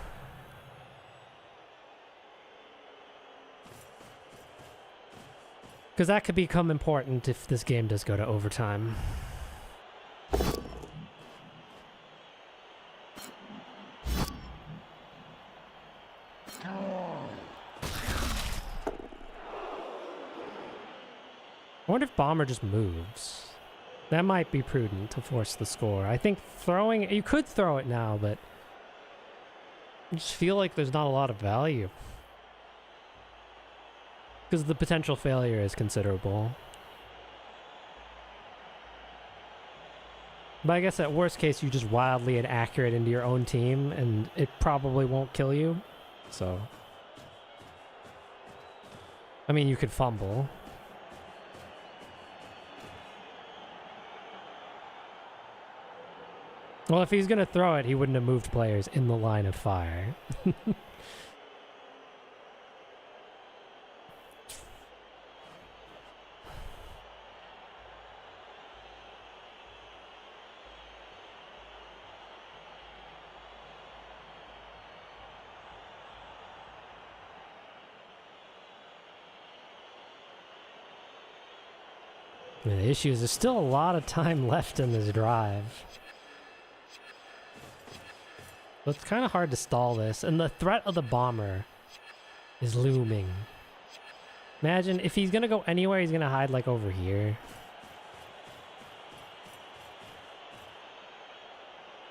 Speaker 1: Because that could become important if this game does go to overtime. I wonder if Bomber just moves. That might be prudent to force the score. I think throwing... You could throw it now, but... I just feel like there's not a lot of value. Because the potential failure is considerable. But I guess at worst case, you just wildly inaccurate into your own team, and it probably won't kill you. So... I mean, you could fumble. Well, if he's going to throw it, he wouldn't have moved players in the line of fire. The issue is there's still a lot of time left in this drive. So it's kind of hard to stall this, and the threat of the Bomber is looming. Imagine if he's gonna go anywhere, he's gonna hide like over here.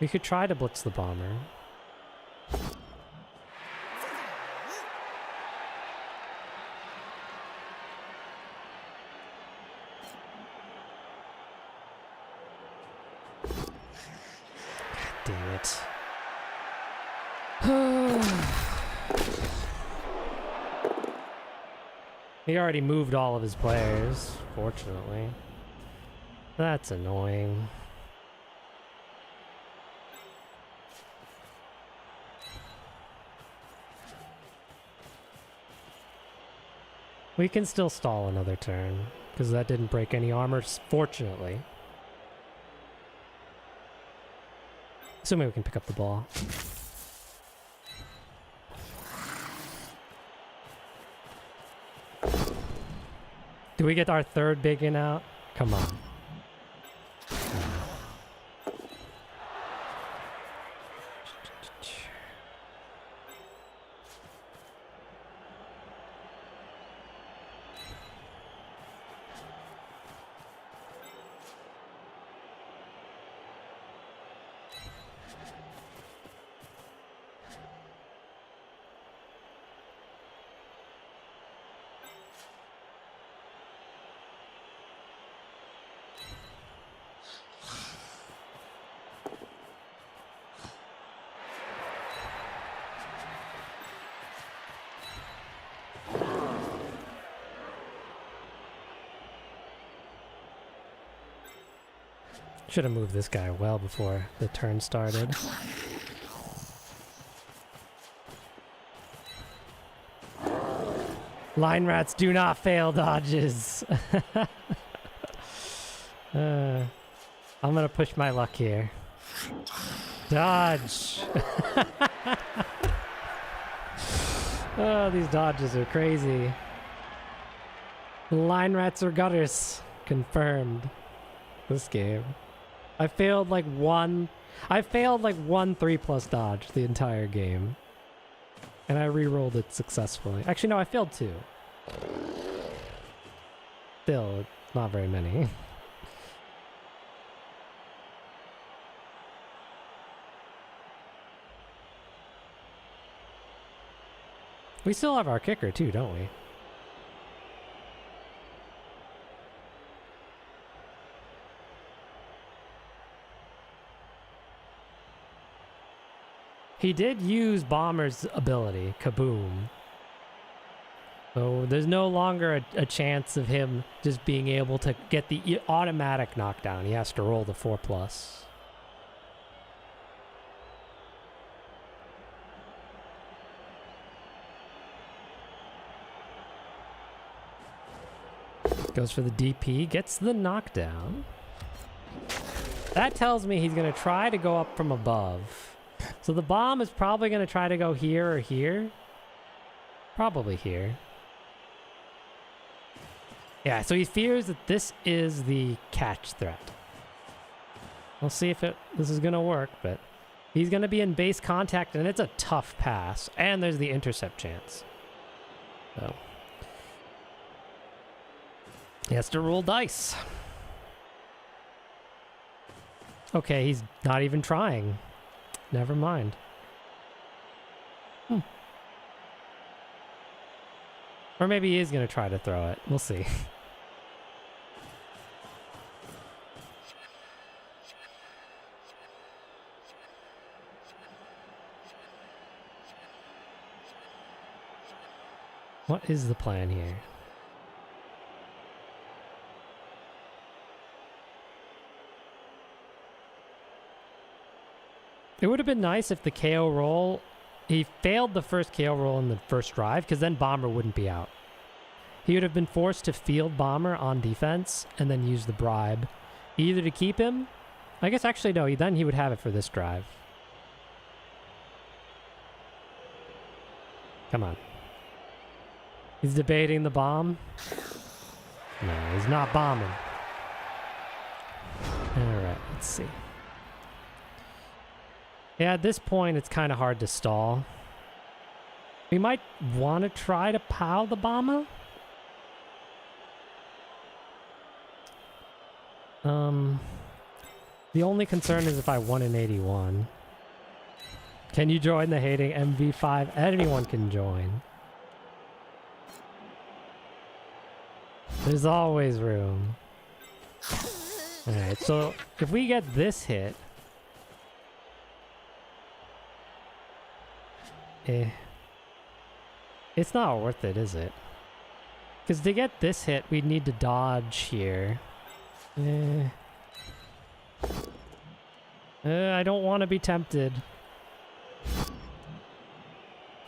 Speaker 1: We could try to blitz the Bomber. God damn it. He already moved all of his players, fortunately. That's annoying. We can still stall another turn, because that didn't break any armor, fortunately. Assuming we can pick up the ball. Do we get our third big in out? Come on. Should have moved this guy well before the turn started. Line rats do not fail dodges. I'm gonna push my luck here. Dodge! Oh, these dodges are crazy. Line rats are gutters. Confirmed. This game. I failed like one 3+ dodge the entire game. And I re-rolled it successfully. Actually, no, I failed 2. Still, not very many. We still have our kicker too, don't we? He did use Bomber's ability, Kaboom. So there's no longer a chance of him just being able to get the automatic knockdown. He has to roll the 4+. Goes for the DP, gets the knockdown. That tells me he's going to try to go up from above. So the bomb is probably going to try to go here or here. Probably here. Yeah, so he fears that this is the catch threat. We'll see if this is going to work, but he's going to be in base contact, and it's a tough pass. And there's the intercept chance. So he has to roll dice. Okay, he's not even trying. Never mind. Or maybe he is going to try to throw it. We'll see. What is the plan here? It would have been nice if the KO roll, he failed the first KO roll in the first drive, because then Bomber wouldn't be out. He would have been forced to field Bomber on defense and then use the bribe, either to keep him. I guess actually no, then he would have it for this drive. Come on. He's debating the bomb. No, he's not bombing. Alright, let's see. Yeah, at this point, it's kind of hard to stall. We might want to try to POW the bomber. The only concern is if I won in 81. Can you join the hating MV5? Anyone can join. There's always room. Alright, so if we get this hit... It's not worth it, is it? Because to get this hit, we'd need to dodge here. I don't want to be tempted.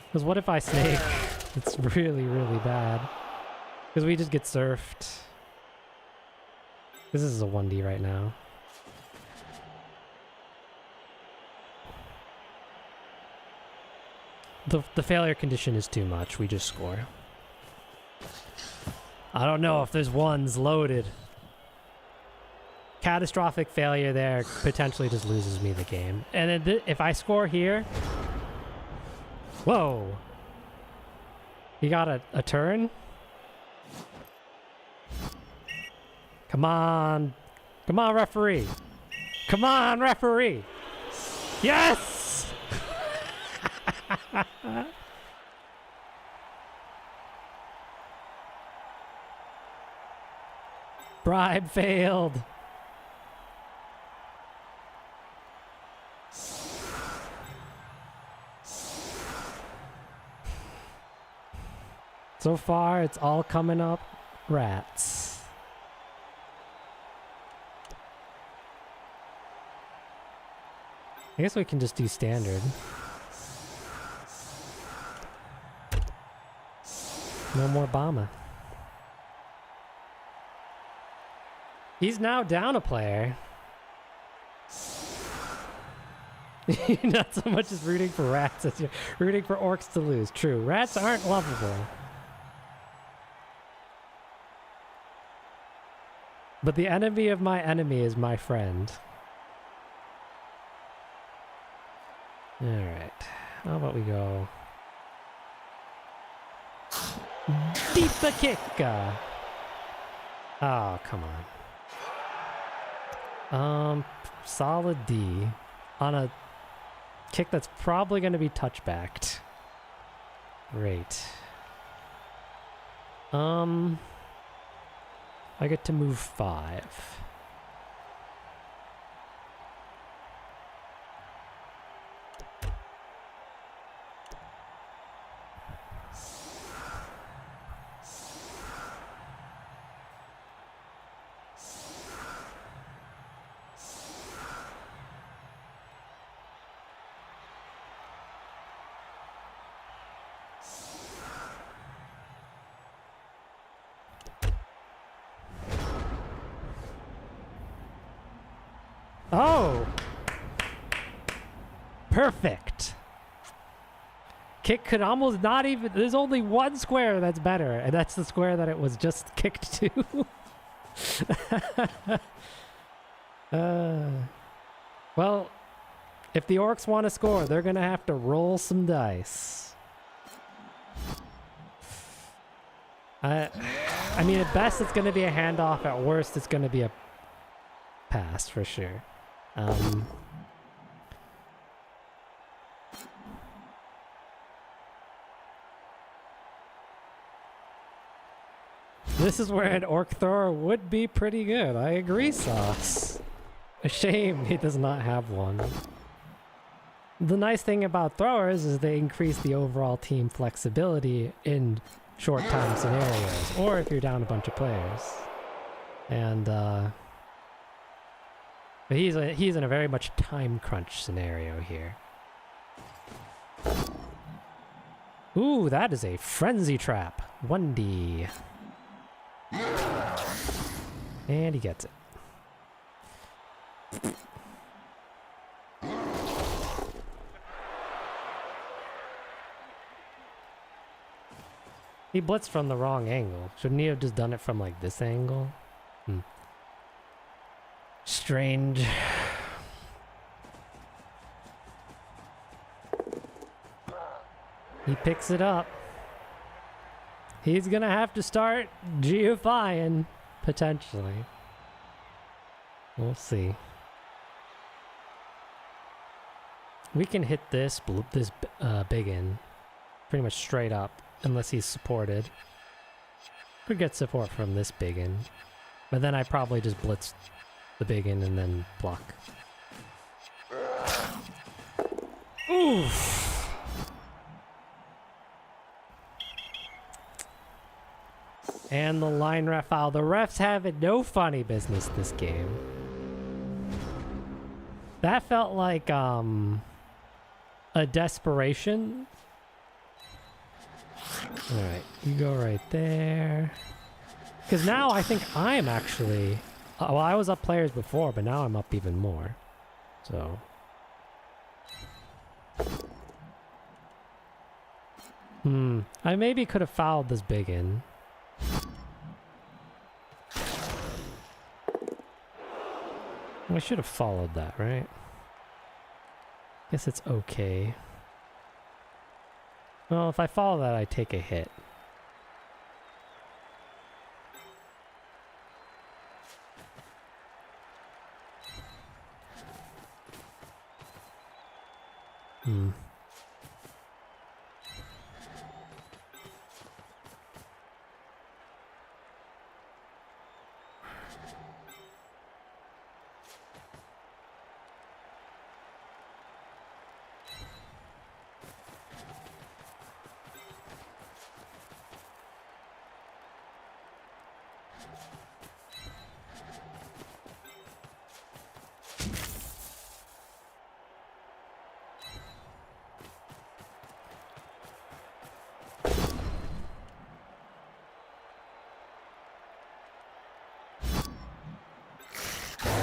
Speaker 1: Because what if I snake? It's really, really bad. Because we just get surfed. This is a 1D right now. The failure condition is too much. We just score. I don't know if there's ones loaded. Catastrophic failure there potentially just loses me the game. And then if I score here... Whoa! He got a turn? Come on! Come on, referee! Come on, referee! Yes! Bribe failed. So far, it's all coming up rats. I guess we can just do standard. No more bomber. He's now down a player. You're not so much as rooting for rats as you're rooting for orcs to lose. True. Rats aren't lovable. But the enemy of my enemy is my friend. Alright. How about we go... Deeper kick! Oh, come on. Solid D. On a kick that's probably going to be touchbacked. Great. I get to move 5. Oh! Perfect! Kick could almost not even... There's only one square that's better, and that's the square that it was just kicked to. Well, if the orcs want to score, they're going to have to roll some dice. I mean, at best, it's going to be a handoff. At worst, it's going to be a pass, for sure. This is where an orc thrower would be pretty good. I agree, Sauce. A shame he does not have one. The nice thing about throwers is they increase the overall team flexibility in short time scenarios, or if you're down a bunch of players. And but he's in a very much time crunch scenario here. Ooh, that is a frenzy trap. 1D. And he gets it. He blitzed from the wrong angle. Shouldn't he have just done it from like this angle? Strange. He picks it up. He's gonna have to start geofying, potentially. We'll see. We can hit this biggin pretty much straight up, unless he's supported. We get support from this biggin, but then I probably just blitz the biggin and then block. Oof. And the line ref foul. The refs having no funny business this game. That felt like a desperation. Alright, you go right there. Because now I think I'm actually... well, I was up players before, but now I'm up even more. So... I maybe could have fouled this biggin. I should have followed that, right? Guess it's okay. Well, if I follow that, I take a hit.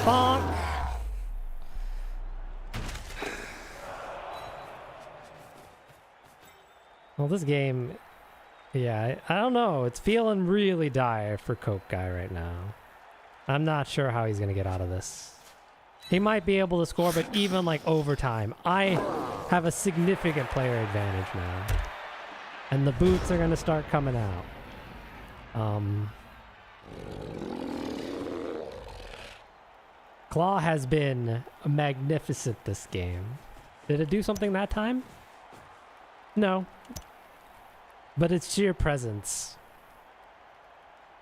Speaker 1: Bonk! Well, this game, yeah, I don't know. It's feeling really dire for Coke Guy right now. I'm not sure how he's going to get out of this. He might be able to score, but even like overtime, I have a significant player advantage now. And the boots are going to start coming out. Claw has been magnificent this game. Did it do something that time? No. But it's sheer presence.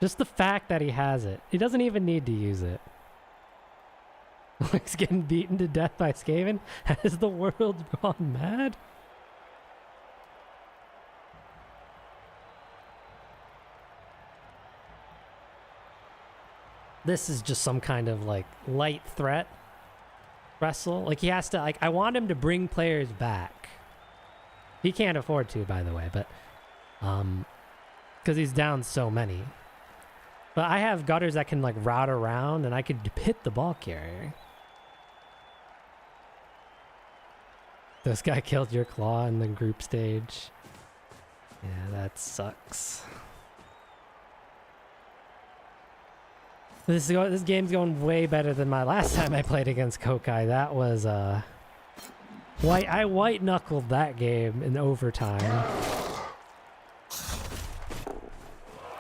Speaker 1: Just the fact that he has it. He doesn't even need to use it. He's getting beaten to death by Skaven. Has the world gone mad? This is just some kind of like light threat wrestle. Like he has to, like, I want him to bring players back. He can't afford to, by the way, but because he's down so many. But I have gutters that can like route around and I could hit the ball carrier. This guy killed your claw in the group stage. Yeah, that sucks. This game's going way better than my last time I played against Kokai. That was I white knuckled that game in overtime.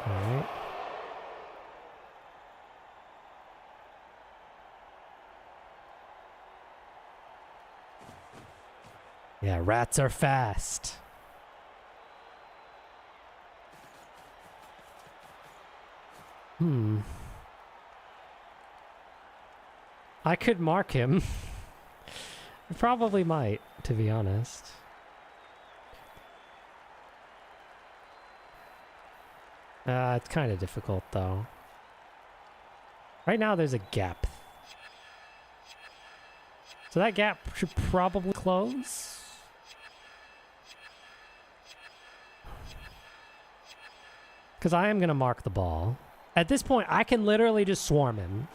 Speaker 1: Alright. Yeah, rats are fast. I could mark him. I probably might, to be honest. It's kind of difficult, though. Right now, there's a gap. So that gap should probably close. Because I am going to mark the ball. At this point, I can literally just swarm him.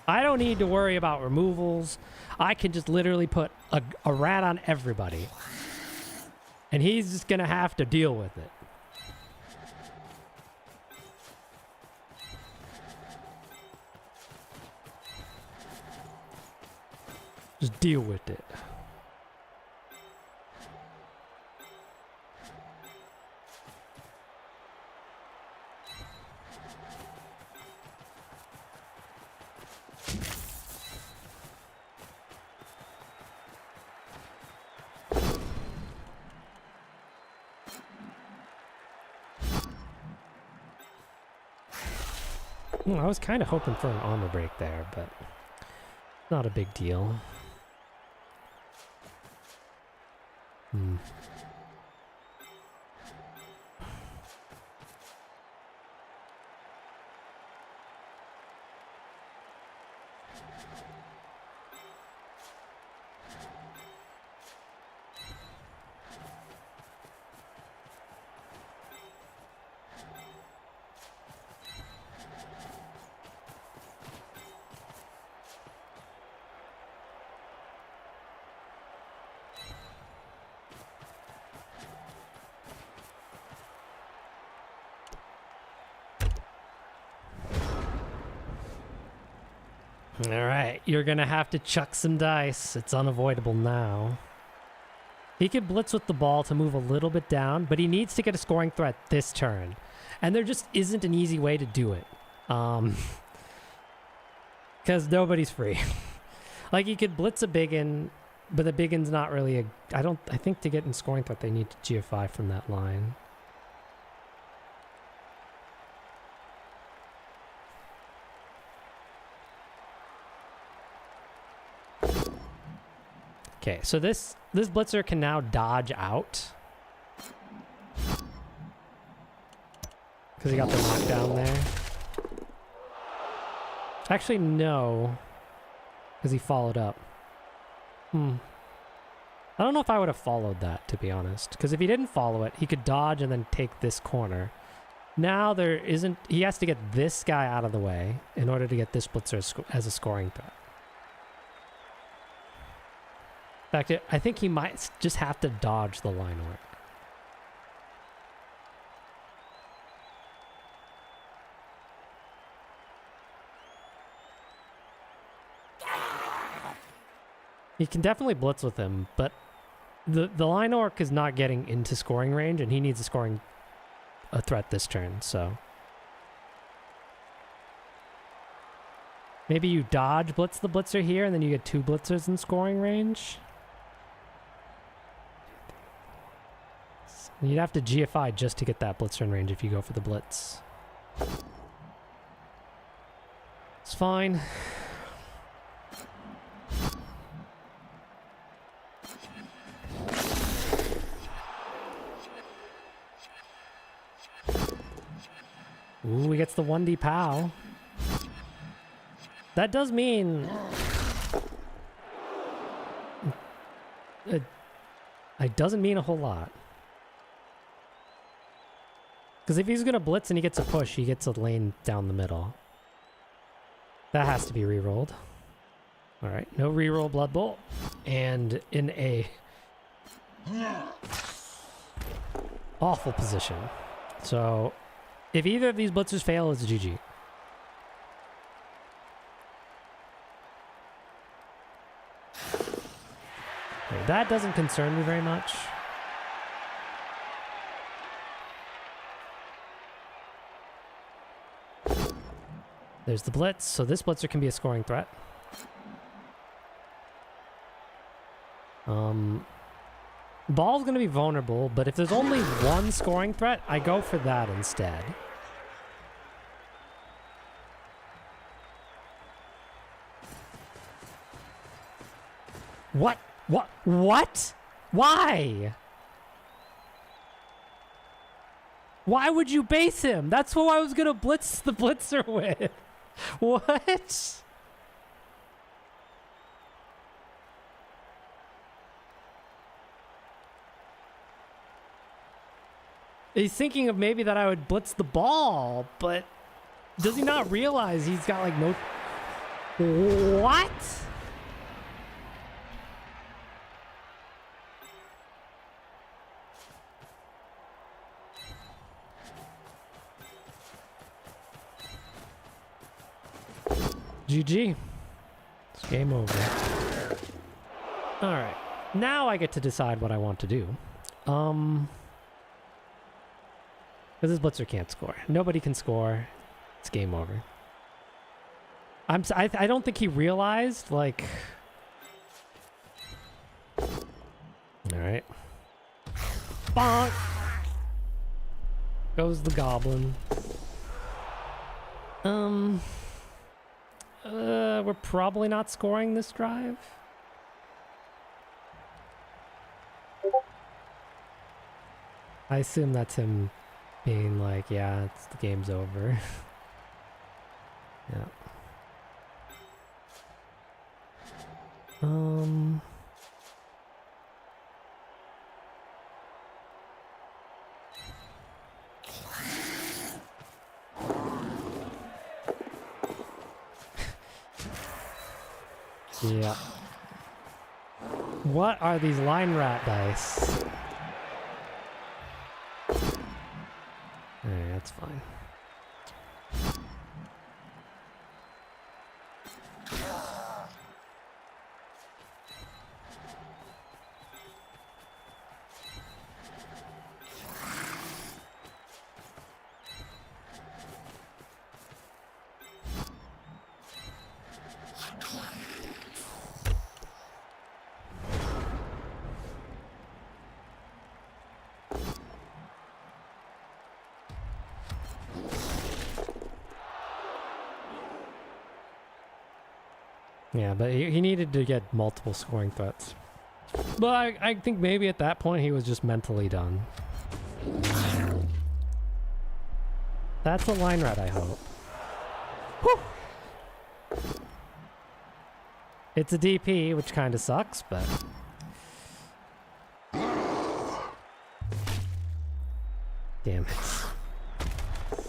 Speaker 1: I don't need to worry about removals. I can just literally put a rat on everybody. And he's just going to have to deal with it. Just deal with it. I was kind of hoping for an armor break there, but not a big deal. Alright, you're gonna have to chuck some dice. It's unavoidable now. He could blitz with the ball to move a little bit down, but he needs to get a scoring threat this turn. And there just isn't an easy way to do it. Because nobody's free. Like, he could blitz a biggin, but the biggin's not really a... I think to get in scoring threat, they need to GFI from that line. Okay, so this blitzer can now dodge out. Because he got the knockdown there. Actually, no. Because he followed up. I don't know if I would have followed that, to be honest. Because if he didn't follow it, he could dodge and then take this corner. Now there isn't... He has to get this guy out of the way in order to get this blitzer as a scoring threat. In fact, I think he might just have to dodge the line orc. He can definitely blitz with him, but the line orc is not getting into scoring range, and he needs a threat this turn, so... Maybe you dodge blitz the blitzer here, and then you get 2 blitzers in scoring range. You'd have to GFI just to get that blitzer in range if you go for the blitz. It's fine. Ooh, he gets the 1D POW. That does mean... It doesn't mean a whole lot. Because if he's going to blitz and he gets a push, he gets a lane down the middle. That has to be re-rolled. Alright, no re-roll Blood Bolt. And in a... awful position. So, if either of these blitzers fail, it's GG. Okay, that doesn't concern me very much. There's the blitz, so this blitzer can be a scoring threat. Ball's going to be vulnerable, but if there's only one scoring threat, I go for that instead. What? What? What? Why? Why would you base him? That's who I was going to blitz the blitzer with. What? He's thinking of maybe that I would blitz the ball, but does he not realize he's got like no... What? GG. It's game over. Alright. Now I get to decide what I want to do. Because this blitzer can't score. Nobody can score. It's game over. I don't think he realized, like... Alright. Bonk! Goes the goblin. We're probably not scoring this drive. I assume that's him being like, yeah, the game's over. Yeah. Yeah. What are these line rat dice? Alright, that's fine. Yeah, but he needed to get multiple scoring threats. But I think maybe at that point he was just mentally done. That's a line rat, I hope. Whew. It's a DP, which kind of sucks, but... Damn it.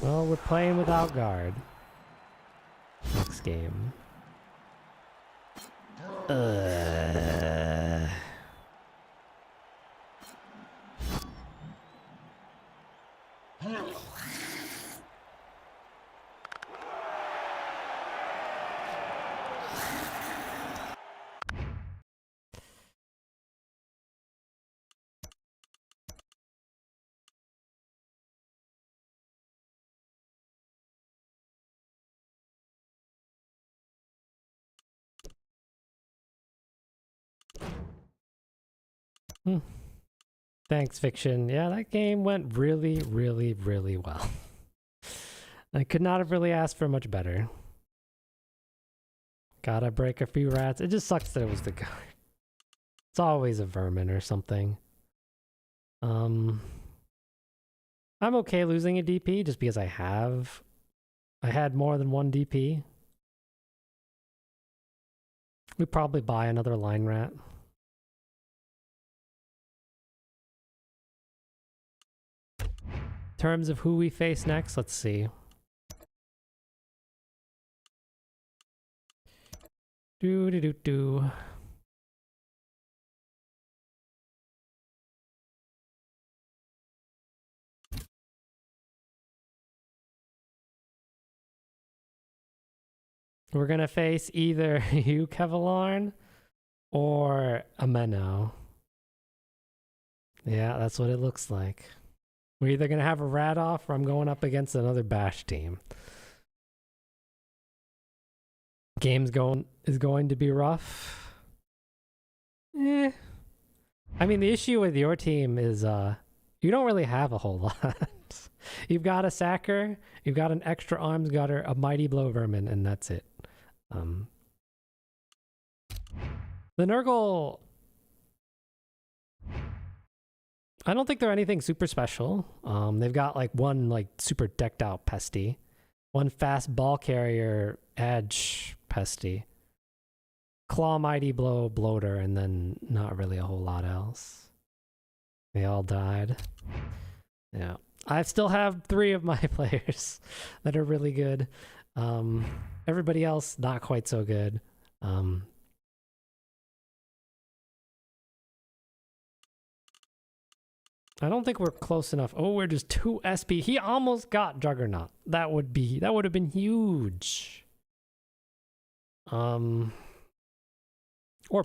Speaker 1: Well, we're playing without guard. Next game. Thanks, Fiction. Yeah, that game went really, really, really well. I could not have really asked for much better. Gotta break a few rats. It just sucks that it was the guard. It's always a vermin or something. I'm okay losing a DP just because I had more than one DP. We probably buy another line rat. In terms of who we face next, let's see. Do. We're gonna face either you, Kevlarn, or Ameno. Yeah, that's what it looks like. We're either gonna have a rat off or I'm going up against another bash team. Game's is going to be rough. I mean, the issue with your team is you don't really have a whole lot. You've got a sacker, you've got an extra arms gutter, a mighty blow vermin, and that's it. The Nurgle, I don't think they're anything super special. They've got like one like super decked out Pesty, one fast ball carrier edge Pesty, claw mighty blow bloater, and then not really a whole lot else. They all died. Yeah, I still have 3 of my players that are really good. Everybody else not quite so good. I don't think we're close enough. Oh, we're just 2 SP. He almost got Juggernaut. That would have been huge. Or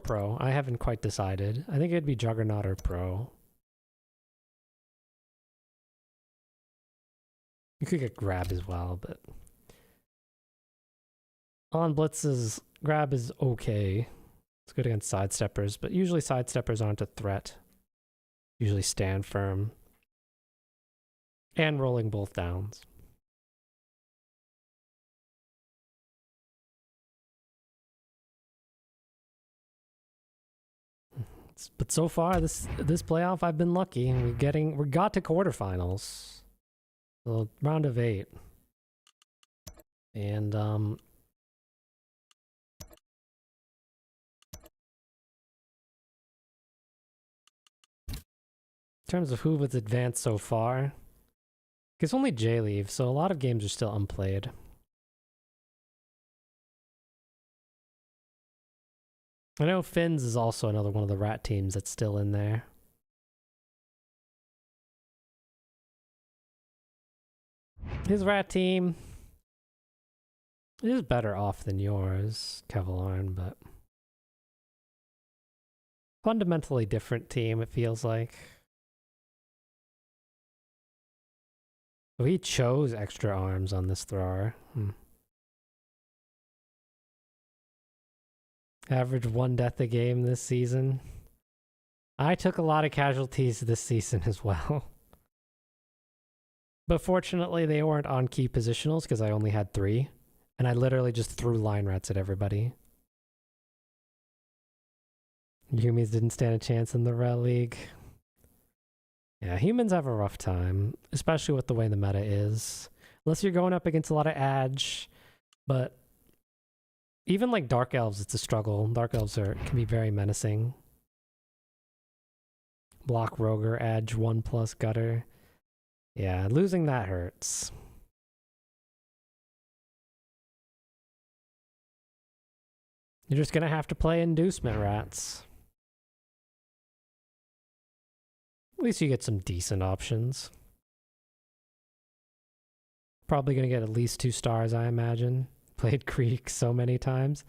Speaker 1: Pro. I haven't quite decided. I think it'd be Juggernaut or Pro. You could get Grab as well, but on Blitz's Grab is okay. It's good against sidesteppers, but usually sidesteppers aren't a threat. Usually stand firm. And rolling both downs. But so far, this playoff, I've been lucky. We got to quarterfinals. So round of 8. And in terms of who was advanced so far, because only Jay leaves, so a lot of games are still unplayed. I know Finns is also another one of the rat teams that's still in there. His rat team is better off than yours, Kevlarn, but fundamentally different team, it feels like. So he chose extra arms on this thrower. Average 1 death a game this season. I took a lot of casualties this season as well. But fortunately, they weren't on key positionals because I only had 3. And I literally just threw line rats at everybody. Humans didn't stand a chance in the Rel League. Yeah, humans have a rough time, especially with the way the meta is. Unless you're going up against a lot of Edge. But even like Dark Elves, it's a struggle. Dark Elves can be very menacing. Block Roger, Edge, 1+ gutter. Yeah, losing that hurts. You're just gonna have to play inducement rats. At least you get some decent options. Probably gonna get at least 2 stars, I imagine. Played Creek so many times.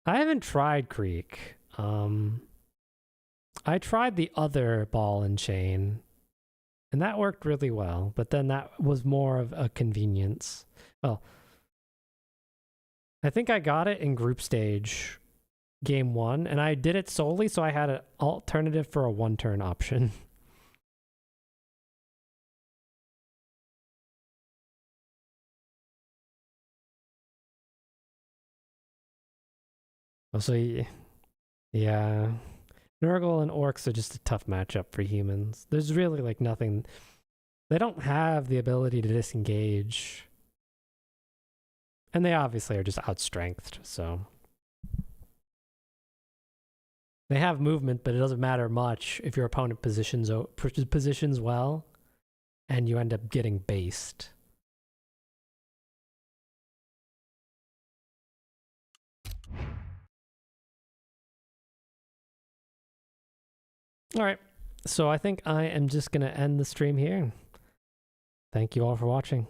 Speaker 1: I haven't tried Creek. I tried the other ball and chain, and that worked really well, but then that was more of a convenience. Well, I think I got it in group stage game 1, and I did it solely so I had an alternative for a 1-turn option. So yeah, Nurgle and orcs are just a tough matchup for humans. There's really like nothing. They don't have the ability to disengage. And they obviously are just outstrengthed, so. They have movement, but it doesn't matter much if your opponent positions well and you end up getting based. All right, so I think I am just going to end the stream here. Thank you all for watching.